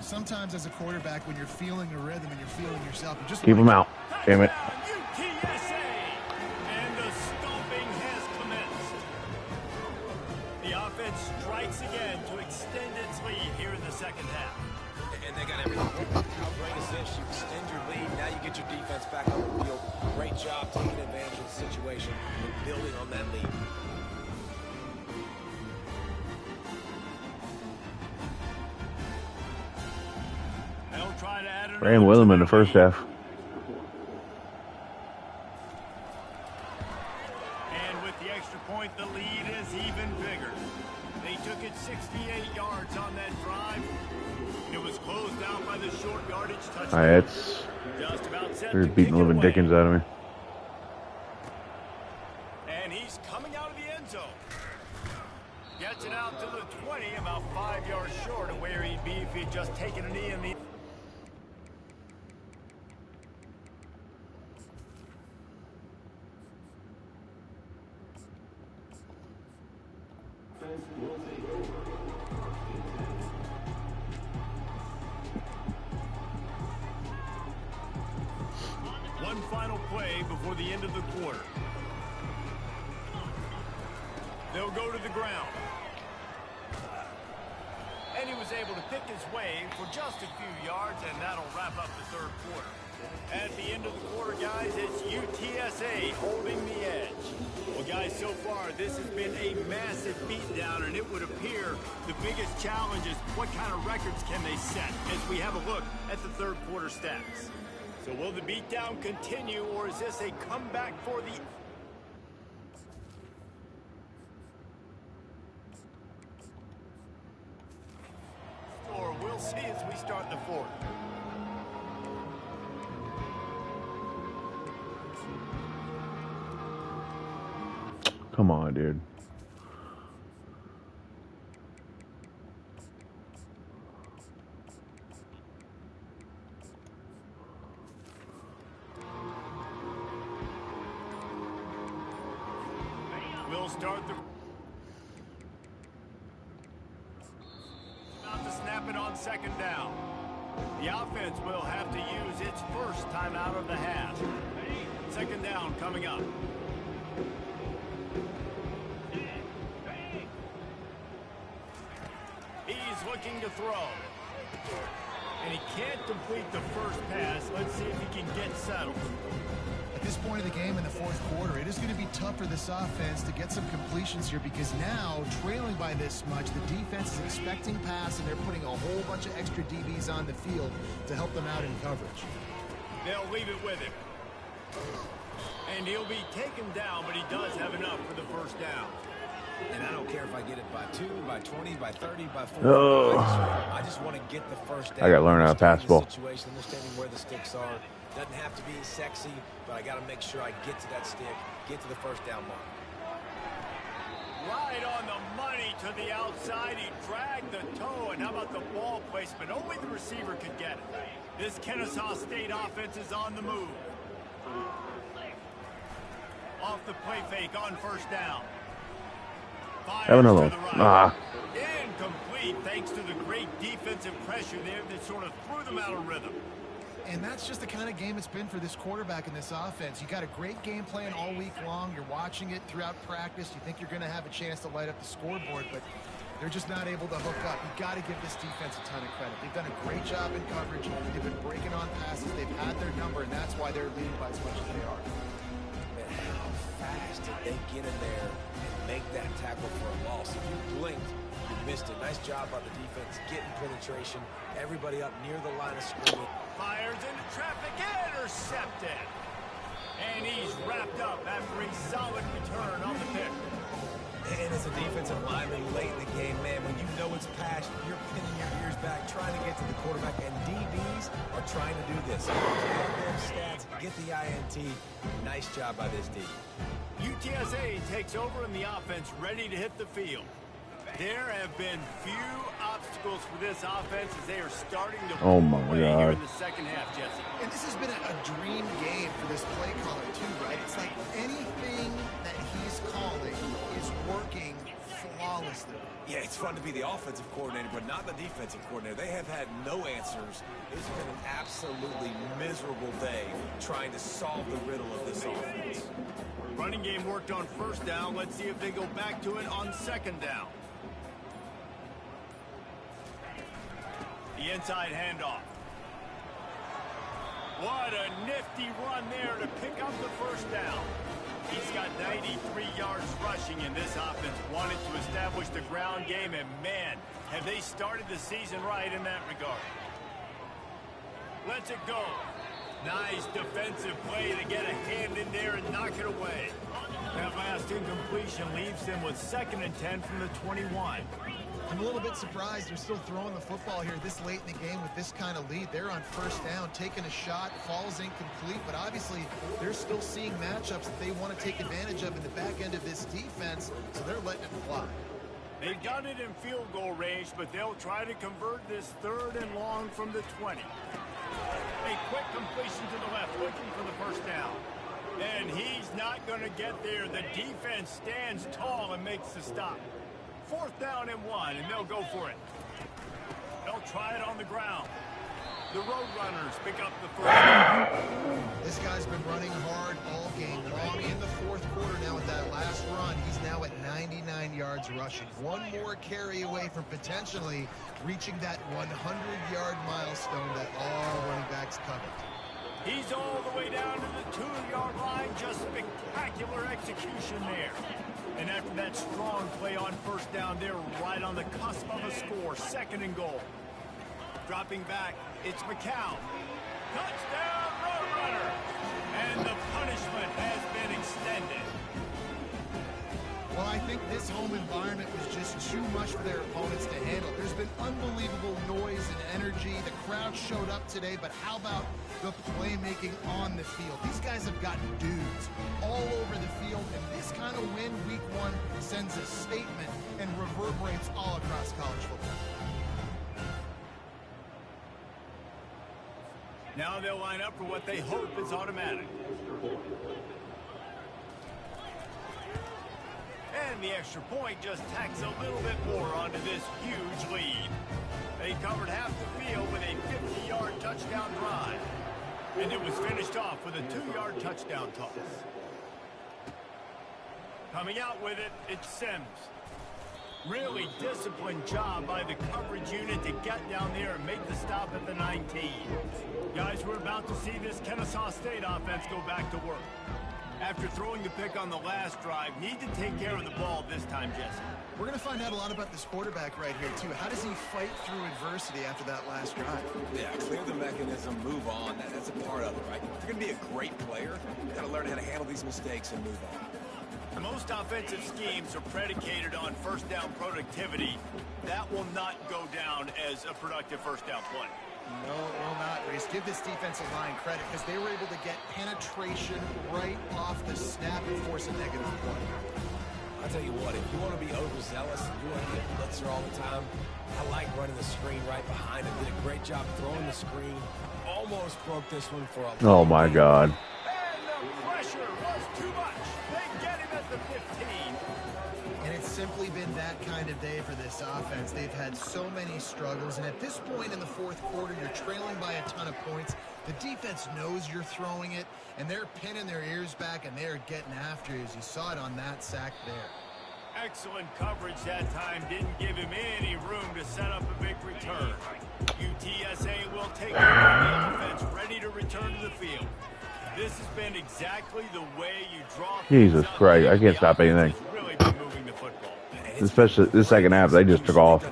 Sometimes as a quarterback, when you're feeling a rhythm and you're feeling yourself, you just Keep him out. Damn it. UTSA! And the stomping has commenced. The offense strikes again to extend its lead here in the second half. And they got everything. How great is this? You extend your lead, now you get your defense back on the field. Great job taking advantage of the situation and building on that lead. They'll try to add Ran with him in the first half. And with the extra point, the lead is even bigger. They took it 68 yards on that drive. It was closed out by the short yardage touchdown. All right, it's... Just about set They're to beating kick it living away. dickens out of me. And he's coming out of the end zone. Gets it out to the 20, about 5 yards short of where he'd be if he'd just taken a knee in the... One final play before the end of the quarter. They'll go to the ground. And he was able to pick his way for just a few yards, and that'll wrap up the third quarter. At the end of the quarter, guys, it's UTSA holding the edge. Well, guys, so far, this has been a massive beatdown, and it would appear the biggest challenge is what kind of records can they set as we have a look at the third quarter stats. So will the beatdown continue, or is this a comeback for the... Or we'll see as we start the fourth. Come on, dude. We'll start the... About to snap it on second down. The offense will have to use its first timeout of the half. Second down coming up. He's looking to throw. And he can't complete the first pass. Let's see if he can get settled. At this point of the game in the fourth quarter, it is going to be tough for this offense to get some completions here because now, trailing by this much, the defense is expecting pass and they're putting a whole bunch of extra DBs on the field to help them out in coverage. They'll leave it with him. And he'll be taken down, but he does have enough for the first down. And I don't care if I get it by 2, by 20, by 30, by 40. Oh. I just want to get the first down. I got to learn how to pass the ball. Situation, understanding where the sticks are. Doesn't have to be sexy, but I got to make sure I get to that stick, get to the first down mark. Right on the money to the outside. He dragged the toe, and how about the ball placement? Only the receiver could get it. This Kennesaw State offense is on the move. Off the play fake on first down. Have another one. Ah. Incomplete thanks to the great defensive pressure there that sort of threw them out of rhythm. And that's just the kind of game it's been for this quarterback in this offense. You got a great game plan all week long. You're watching it throughout practice. You think you're going to have a chance to light up the scoreboard, but they're just not able to hook up. You've got to give this defense a ton of credit. They've done a great job in coverage. They've been breaking on passes. They've had their number, and that's why they're leading by as much as they are. Man, how fast did they get in there and make that tackle for a loss? If you blinked, you missed it. Nice job by the defense getting penetration. Everybody up near the line of scrimmage. Fires into traffic, intercepted. And he's wrapped up after a solid return on the pick. And as a defensive lineman late in the game, man, when you know it's passed, you're pinning your ears back, trying to get to the quarterback, and DBs are trying to do this. Get them stats, get the INT. Nice job by this D. UTSA takes over in the offense, ready to hit the field. There have been few obstacles for this offense as they are starting to Oh my pull away here God. in the second half, Jesse. And this has been a dream game for this play caller, too, right? It's like anything that he's calling is working flawlessly. Yeah, it's fun to be the offensive coordinator, but not the defensive coordinator. They have had no answers. It's been an absolutely miserable day trying to solve the riddle of this offense. Running game worked on first down. Let's see if they go back to it on second down. The inside handoff. What a nifty run there to pick up the first down. He's got 93 yards rushing, and this offense wanted to establish the ground game, and man, have they started the season right in that regard. Lets it go. Nice defensive play to get a hand in there and knock it away. That last incompletion leaves them with 2nd and 10 from the 21. I'm a little bit surprised they're still throwing the football here this late in the game with this kind of lead. They're on first down, taking a shot, falls incomplete, but obviously they're still seeing matchups that they want to take advantage of in the back end of this defense, so they're letting it fly. They've got it in field goal range, but they'll try to convert this 3rd and long from the 20. A quick completion to the left, looking for the first down. And he's not going to get there. The defense stands tall and makes the stop. 4th down and 1, and they'll go for it. They'll try it on the ground. The Roadrunners pick up the first down. This guy's been running hard all game long in the 4th quarter now with that last run. He's now at 99 yards rushing. One more carry away from potentially reaching that 100-yard milestone that all running backs covet. He's all the way down to the 2-yard line. Just spectacular execution there. And after that strong play on first down, they're right on the cusp of a score. 2nd and goal. Dropping back, it's McCown. Touchdown, Roadrunner! And the punishment has been extended. Well, I think this home environment was just too much for their opponents to handle. There's been unbelievable noise and energy. The crowd showed up today, but how about the playmaking on the field? These guys have got dudes all over the field, and this kind of win week 1 sends a statement and reverberates all across college football. Now they'll line up for what they hope is automatic. And the extra point just tacks a little bit more onto this huge lead. They covered half the field with a 50-yard touchdown drive. And it was finished off with a 2-yard touchdown toss. Coming out with it, it's Sims. Really disciplined job by the coverage unit to get down there and make the stop at the 19. Guys, we're about to see this Kennesaw State offense go back to work. After throwing the pick on the last drive, need to take care of the ball this time, Jesse. We're going to find out a lot about this quarterback right here, too. How does he fight through adversity after that last drive? Yeah, clear the mechanism, move on. That's a part of it, right? If you're going to be a great player, you've got to learn how to handle these mistakes and move on. Most offensive schemes are predicated on first down productivity. That will not go down as a productive first down play. No, it will not, Reese. Give this defensive line credit because they were able to get penetration right off the snap and force a negative play. I'll tell you what, if you want to be overzealous and you want to be a blitzer all the time, I like running the screen right behind him. Did a great job throwing the screen. Almost broke this one for a Oh my God. And the pressure was too much. They get him at the 15. And it's It's simply been that kind of day for this offense. They've had so many struggles, and at this point in the fourth quarter, you're trailing by a ton of points. The defense knows you're throwing it, and they're pinning their ears back, and they're getting after you, as you saw it on that sack there. Excellent coverage that time. Didn't give him any room to set up a big return. UTSA will take over the offense, ready to return to the field. This has been exactly the way you draw. Jesus Christ, I can't stop anything. Really been moving the football. Especially the second half, they just took off.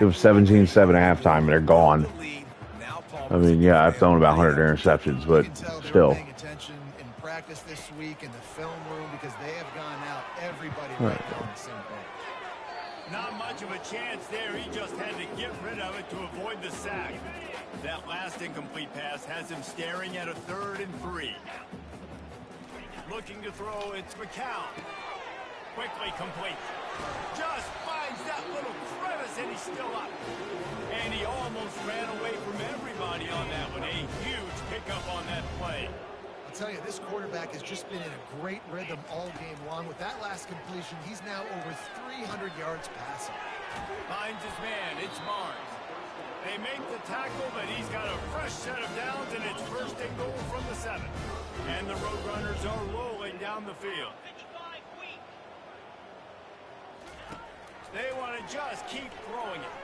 It was 17-7 at halftime, and they're gone. I mean, yeah, I've thrown about 100 interceptions, but still. Paying attention in practice this week in the film room because they have gone out. Everybody right now on the same page. Not much of a chance there. He just had to get rid of it to avoid the sack. That last incomplete pass has him staring at a 3rd and 3. Looking to throw, it's McCown. Quickly complete. Just finds that little crevice, and he's still up. And he almost ran away from everybody on that one. A huge pickup on that play. I'll tell you, this quarterback has just been in a great rhythm all game long. With that last completion, he's now over 300 yards passing. Finds his man. It's Barnes. They make the tackle, but he's got a fresh set of downs, and it's 1st and goal from the 7. And the Roadrunners are rolling down the field. They want to just keep throwing it.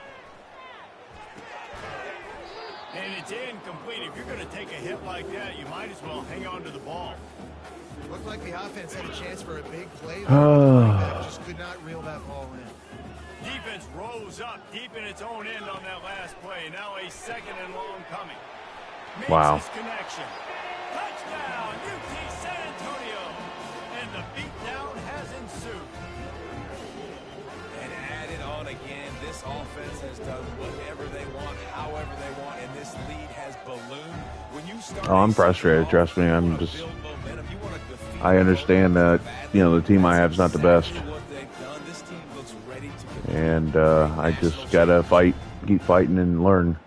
And it's incomplete. If you're going to take a hit like that, you might as well hang on to the ball. Looked like the offense had a chance for a big play. There. Just could not reel that ball in. Defense rose up deep in its own end on that last play. Now a 2nd and long coming. Makes his connection. Touchdown, UT San Antonio. And the beatdown has ensued. And added on again, this offense has done whatever they want, however they want, and this lead has ballooned. When you start I'm frustrated, trust me. I understand that, you know, the team I have is not the best. And I just got to fight, keep fighting and learn.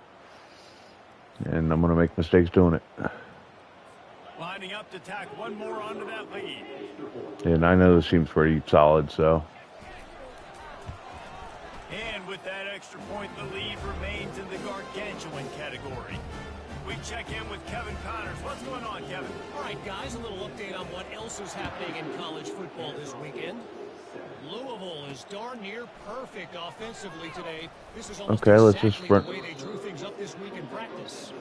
And I'm going to make mistakes doing it. Lining up to tack one more onto that lead. And I know this team's pretty solid, so. And with that extra point, the lead remains in the gargantuan category. We check in with Kevin Connors. What's going on, Kevin? All right, guys, a little update on what else is happening in college football this weekend. Louisville is darn near perfect offensively today. This is almost exactly the way they drew things up this week in practice.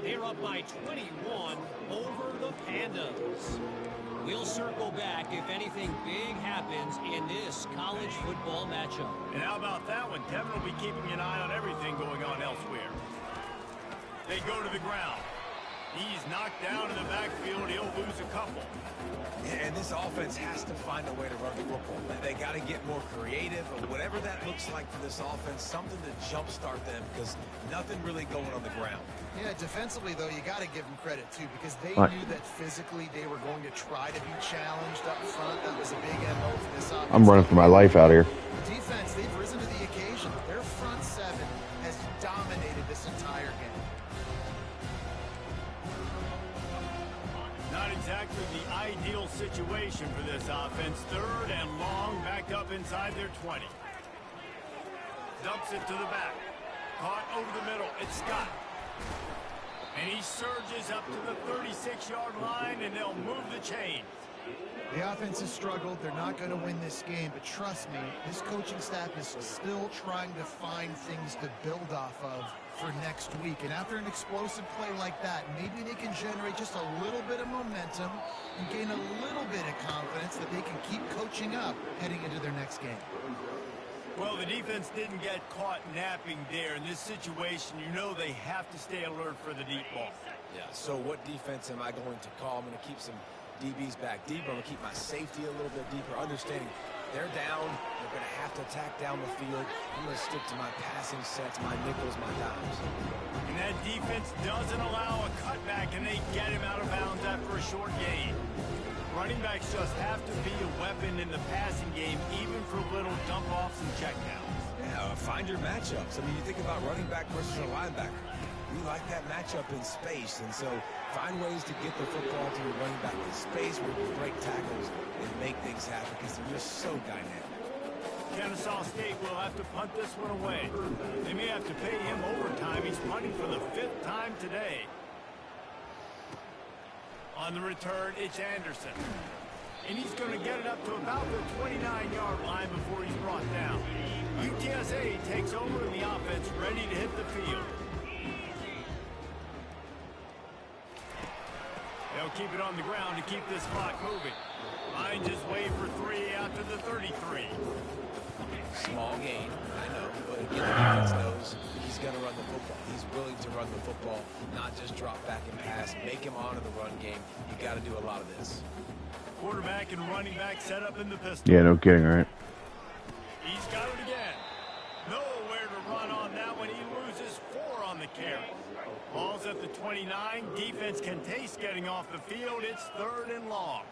They're up by 21 over the Pandas. We'll circle back if anything big happens in this college football matchup. And how about that one? Kevin will be keeping an eye on everything going on elsewhere. They go to the ground. He's knocked down in the backfield. He'll lose a couple. And this offense has to find a way to run the football. They got to get more creative, or whatever that looks like for this offense, something to jumpstart them, because nothing really going on the ground. Yeah, defensively, though, you got to give them credit, too, because they knew that physically they were going to try to be challenged up front. That was a big MO for this offense. I'm running for my life out here. Defense, they've risen to the occasion. Their front 7 has dominated this entire game. Not exactly the ideal situation for this offense. 3rd and long, back up inside their 20. Dumps it to the back. Caught over the middle. It's Scott. And he surges up to the 36-yard line, and they'll move the chains. The offense has struggled. They're not going to win this game, but trust me, this coaching staff is still trying to find things to build off of for next week. And after an explosive play like that, maybe they can generate just a little bit of momentum and gain a little bit of confidence that they can keep coaching up heading into their next game. Well, the defense didn't get caught napping there. In this situation, you know they have to stay alert for the deep ball. Yeah, so what defense am I going to call? I'm going to keep some DBs back deeper. I'm going to keep my safety a little bit deeper, understanding they're down. They're going to have to attack down the field. I'm going to stick to my passing sets, my nickels, my dimes. And that defense doesn't allow a cutback, and they get him out of bounds after a short gain. Running backs just have to be a weapon in the passing game, even for little dump-offs and checkdowns. Yeah, find your matchups. I mean, you think about running back versus a linebacker. We like that matchup in space, and so find ways to get the football to your running back in space where you break tackles and make things happen, because they're just so dynamic. Kennesaw State will have to punt this one away. They may have to pay him overtime. He's punting for the 5th time today. On the return, it's Anderson. And he's going to get it up to about the 29-yard line before he's brought down. UTSA takes over in the offense, ready to hit the field. They'll keep it on the ground to keep this clock moving. Finds his way for 3 after the 33. Small gain, I know, but again, the defense knows he's going to run the football. He's willing to run the football, not just drop back and pass, make him honor the run game. You got to do a lot of this. Quarterback and running back set up in the pistol. Yeah, no kidding, right? He's got it again. Nowhere to run on that one. He loses 4 on the carry. Ball's at the 29. Defense can taste getting off the field. It's 3rd and long.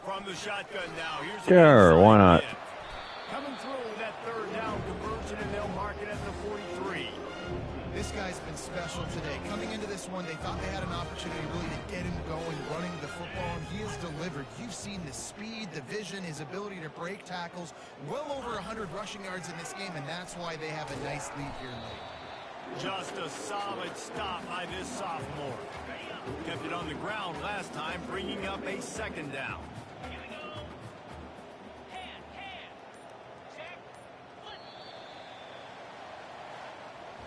From the shotgun now. Here's Sure, why not? Coming through with that 3rd down conversion, and they'll mark it at the 43. This guy's been special today. Coming into this one, they thought they had an opportunity really to get him going, running the football, and he has delivered. You've seen the speed, the vision, his ability to break tackles. Well over 100 rushing yards in this game, and that's why they have a nice lead here late. Just a solid stop by this sophomore. Kept it on the ground last time, bringing up a 2nd down.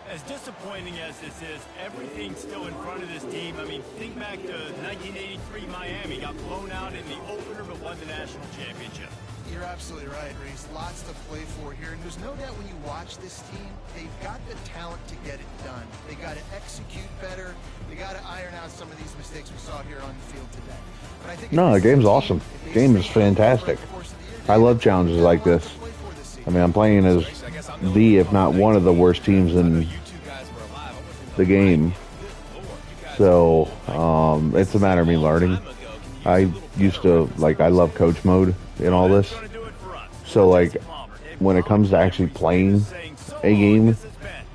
As disappointing as this is, everything's still in front of this team. I mean, think back to 1983 Miami. Got blown out in the opener but won the national championship. You're absolutely right, Reese. Lots to play for here. And there's no doubt when you watch this team, they've got the talent to get it done. They got to execute better. They got to iron out some of these mistakes we saw here on the field today. But I think No, the game's awesome. The game is fantastic. I love challenges like this. I mean, I'm playing as the, if not one of the worst teams in the game. So, it's a matter of me learning. I used to, like, I love coach mode in all this. So, like, when it comes to actually playing a game,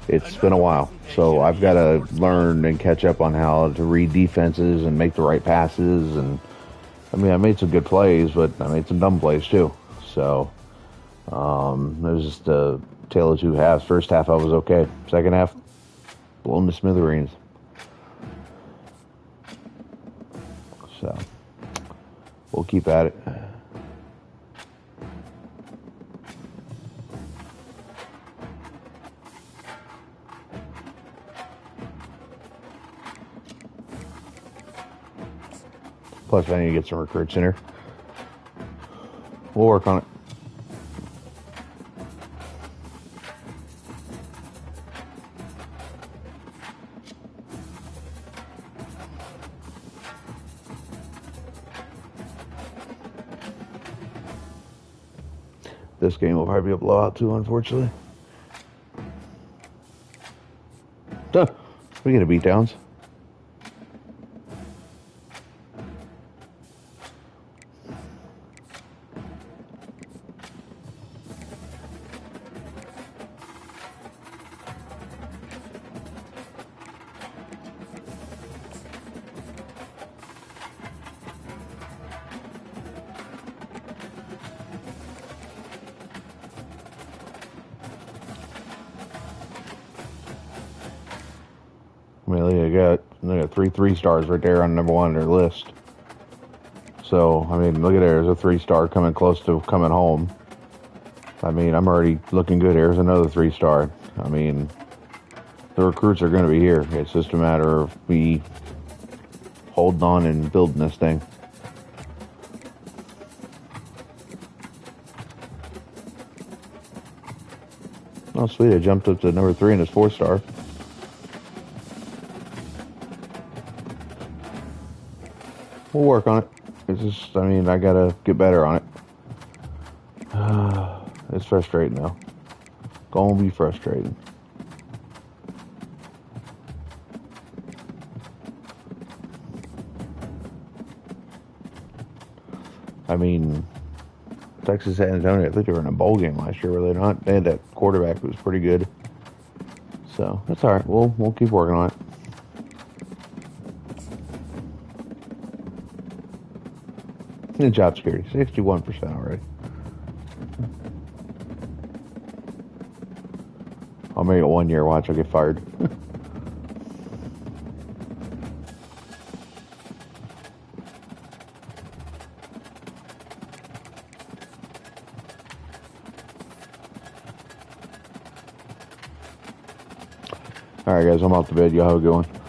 it's been a while. So I've got to learn and catch up on how to read defenses and make the right passes. And, I mean, I made some good plays, but I made some dumb plays too. So, it was just a tale of 2 halves. First half, I was okay. Second half, blown to smithereens. So, we'll keep at it. Plus, I need to get some recruits in here. We'll work on it. This game will probably be a blowout too, unfortunately. Duh. We get a beatdowns. They got 3 3-stars right there on number 1 on their list. So, I mean, look at there. There's a 3-star coming close to coming home. I mean, I'm already looking good. Here's another 3-star. I mean, the recruits are going to be here. It's just a matter of me holding on and building this thing. Oh, sweet. I jumped up to number 3 in his 4-star. We'll work on it. It's just, I mean, I gotta get better on it. It's frustrating, though. Gonna be frustrating. I mean, Texas San Antonio, I think they were in a bowl game last year, were they not? They had that quarterback who was pretty good. So, that's alright. We'll keep working on it. Job security, 61% already. I'll make it 1 year. Watch, I'll get fired. All right, guys, I'm off to bed. Y'all have a good one.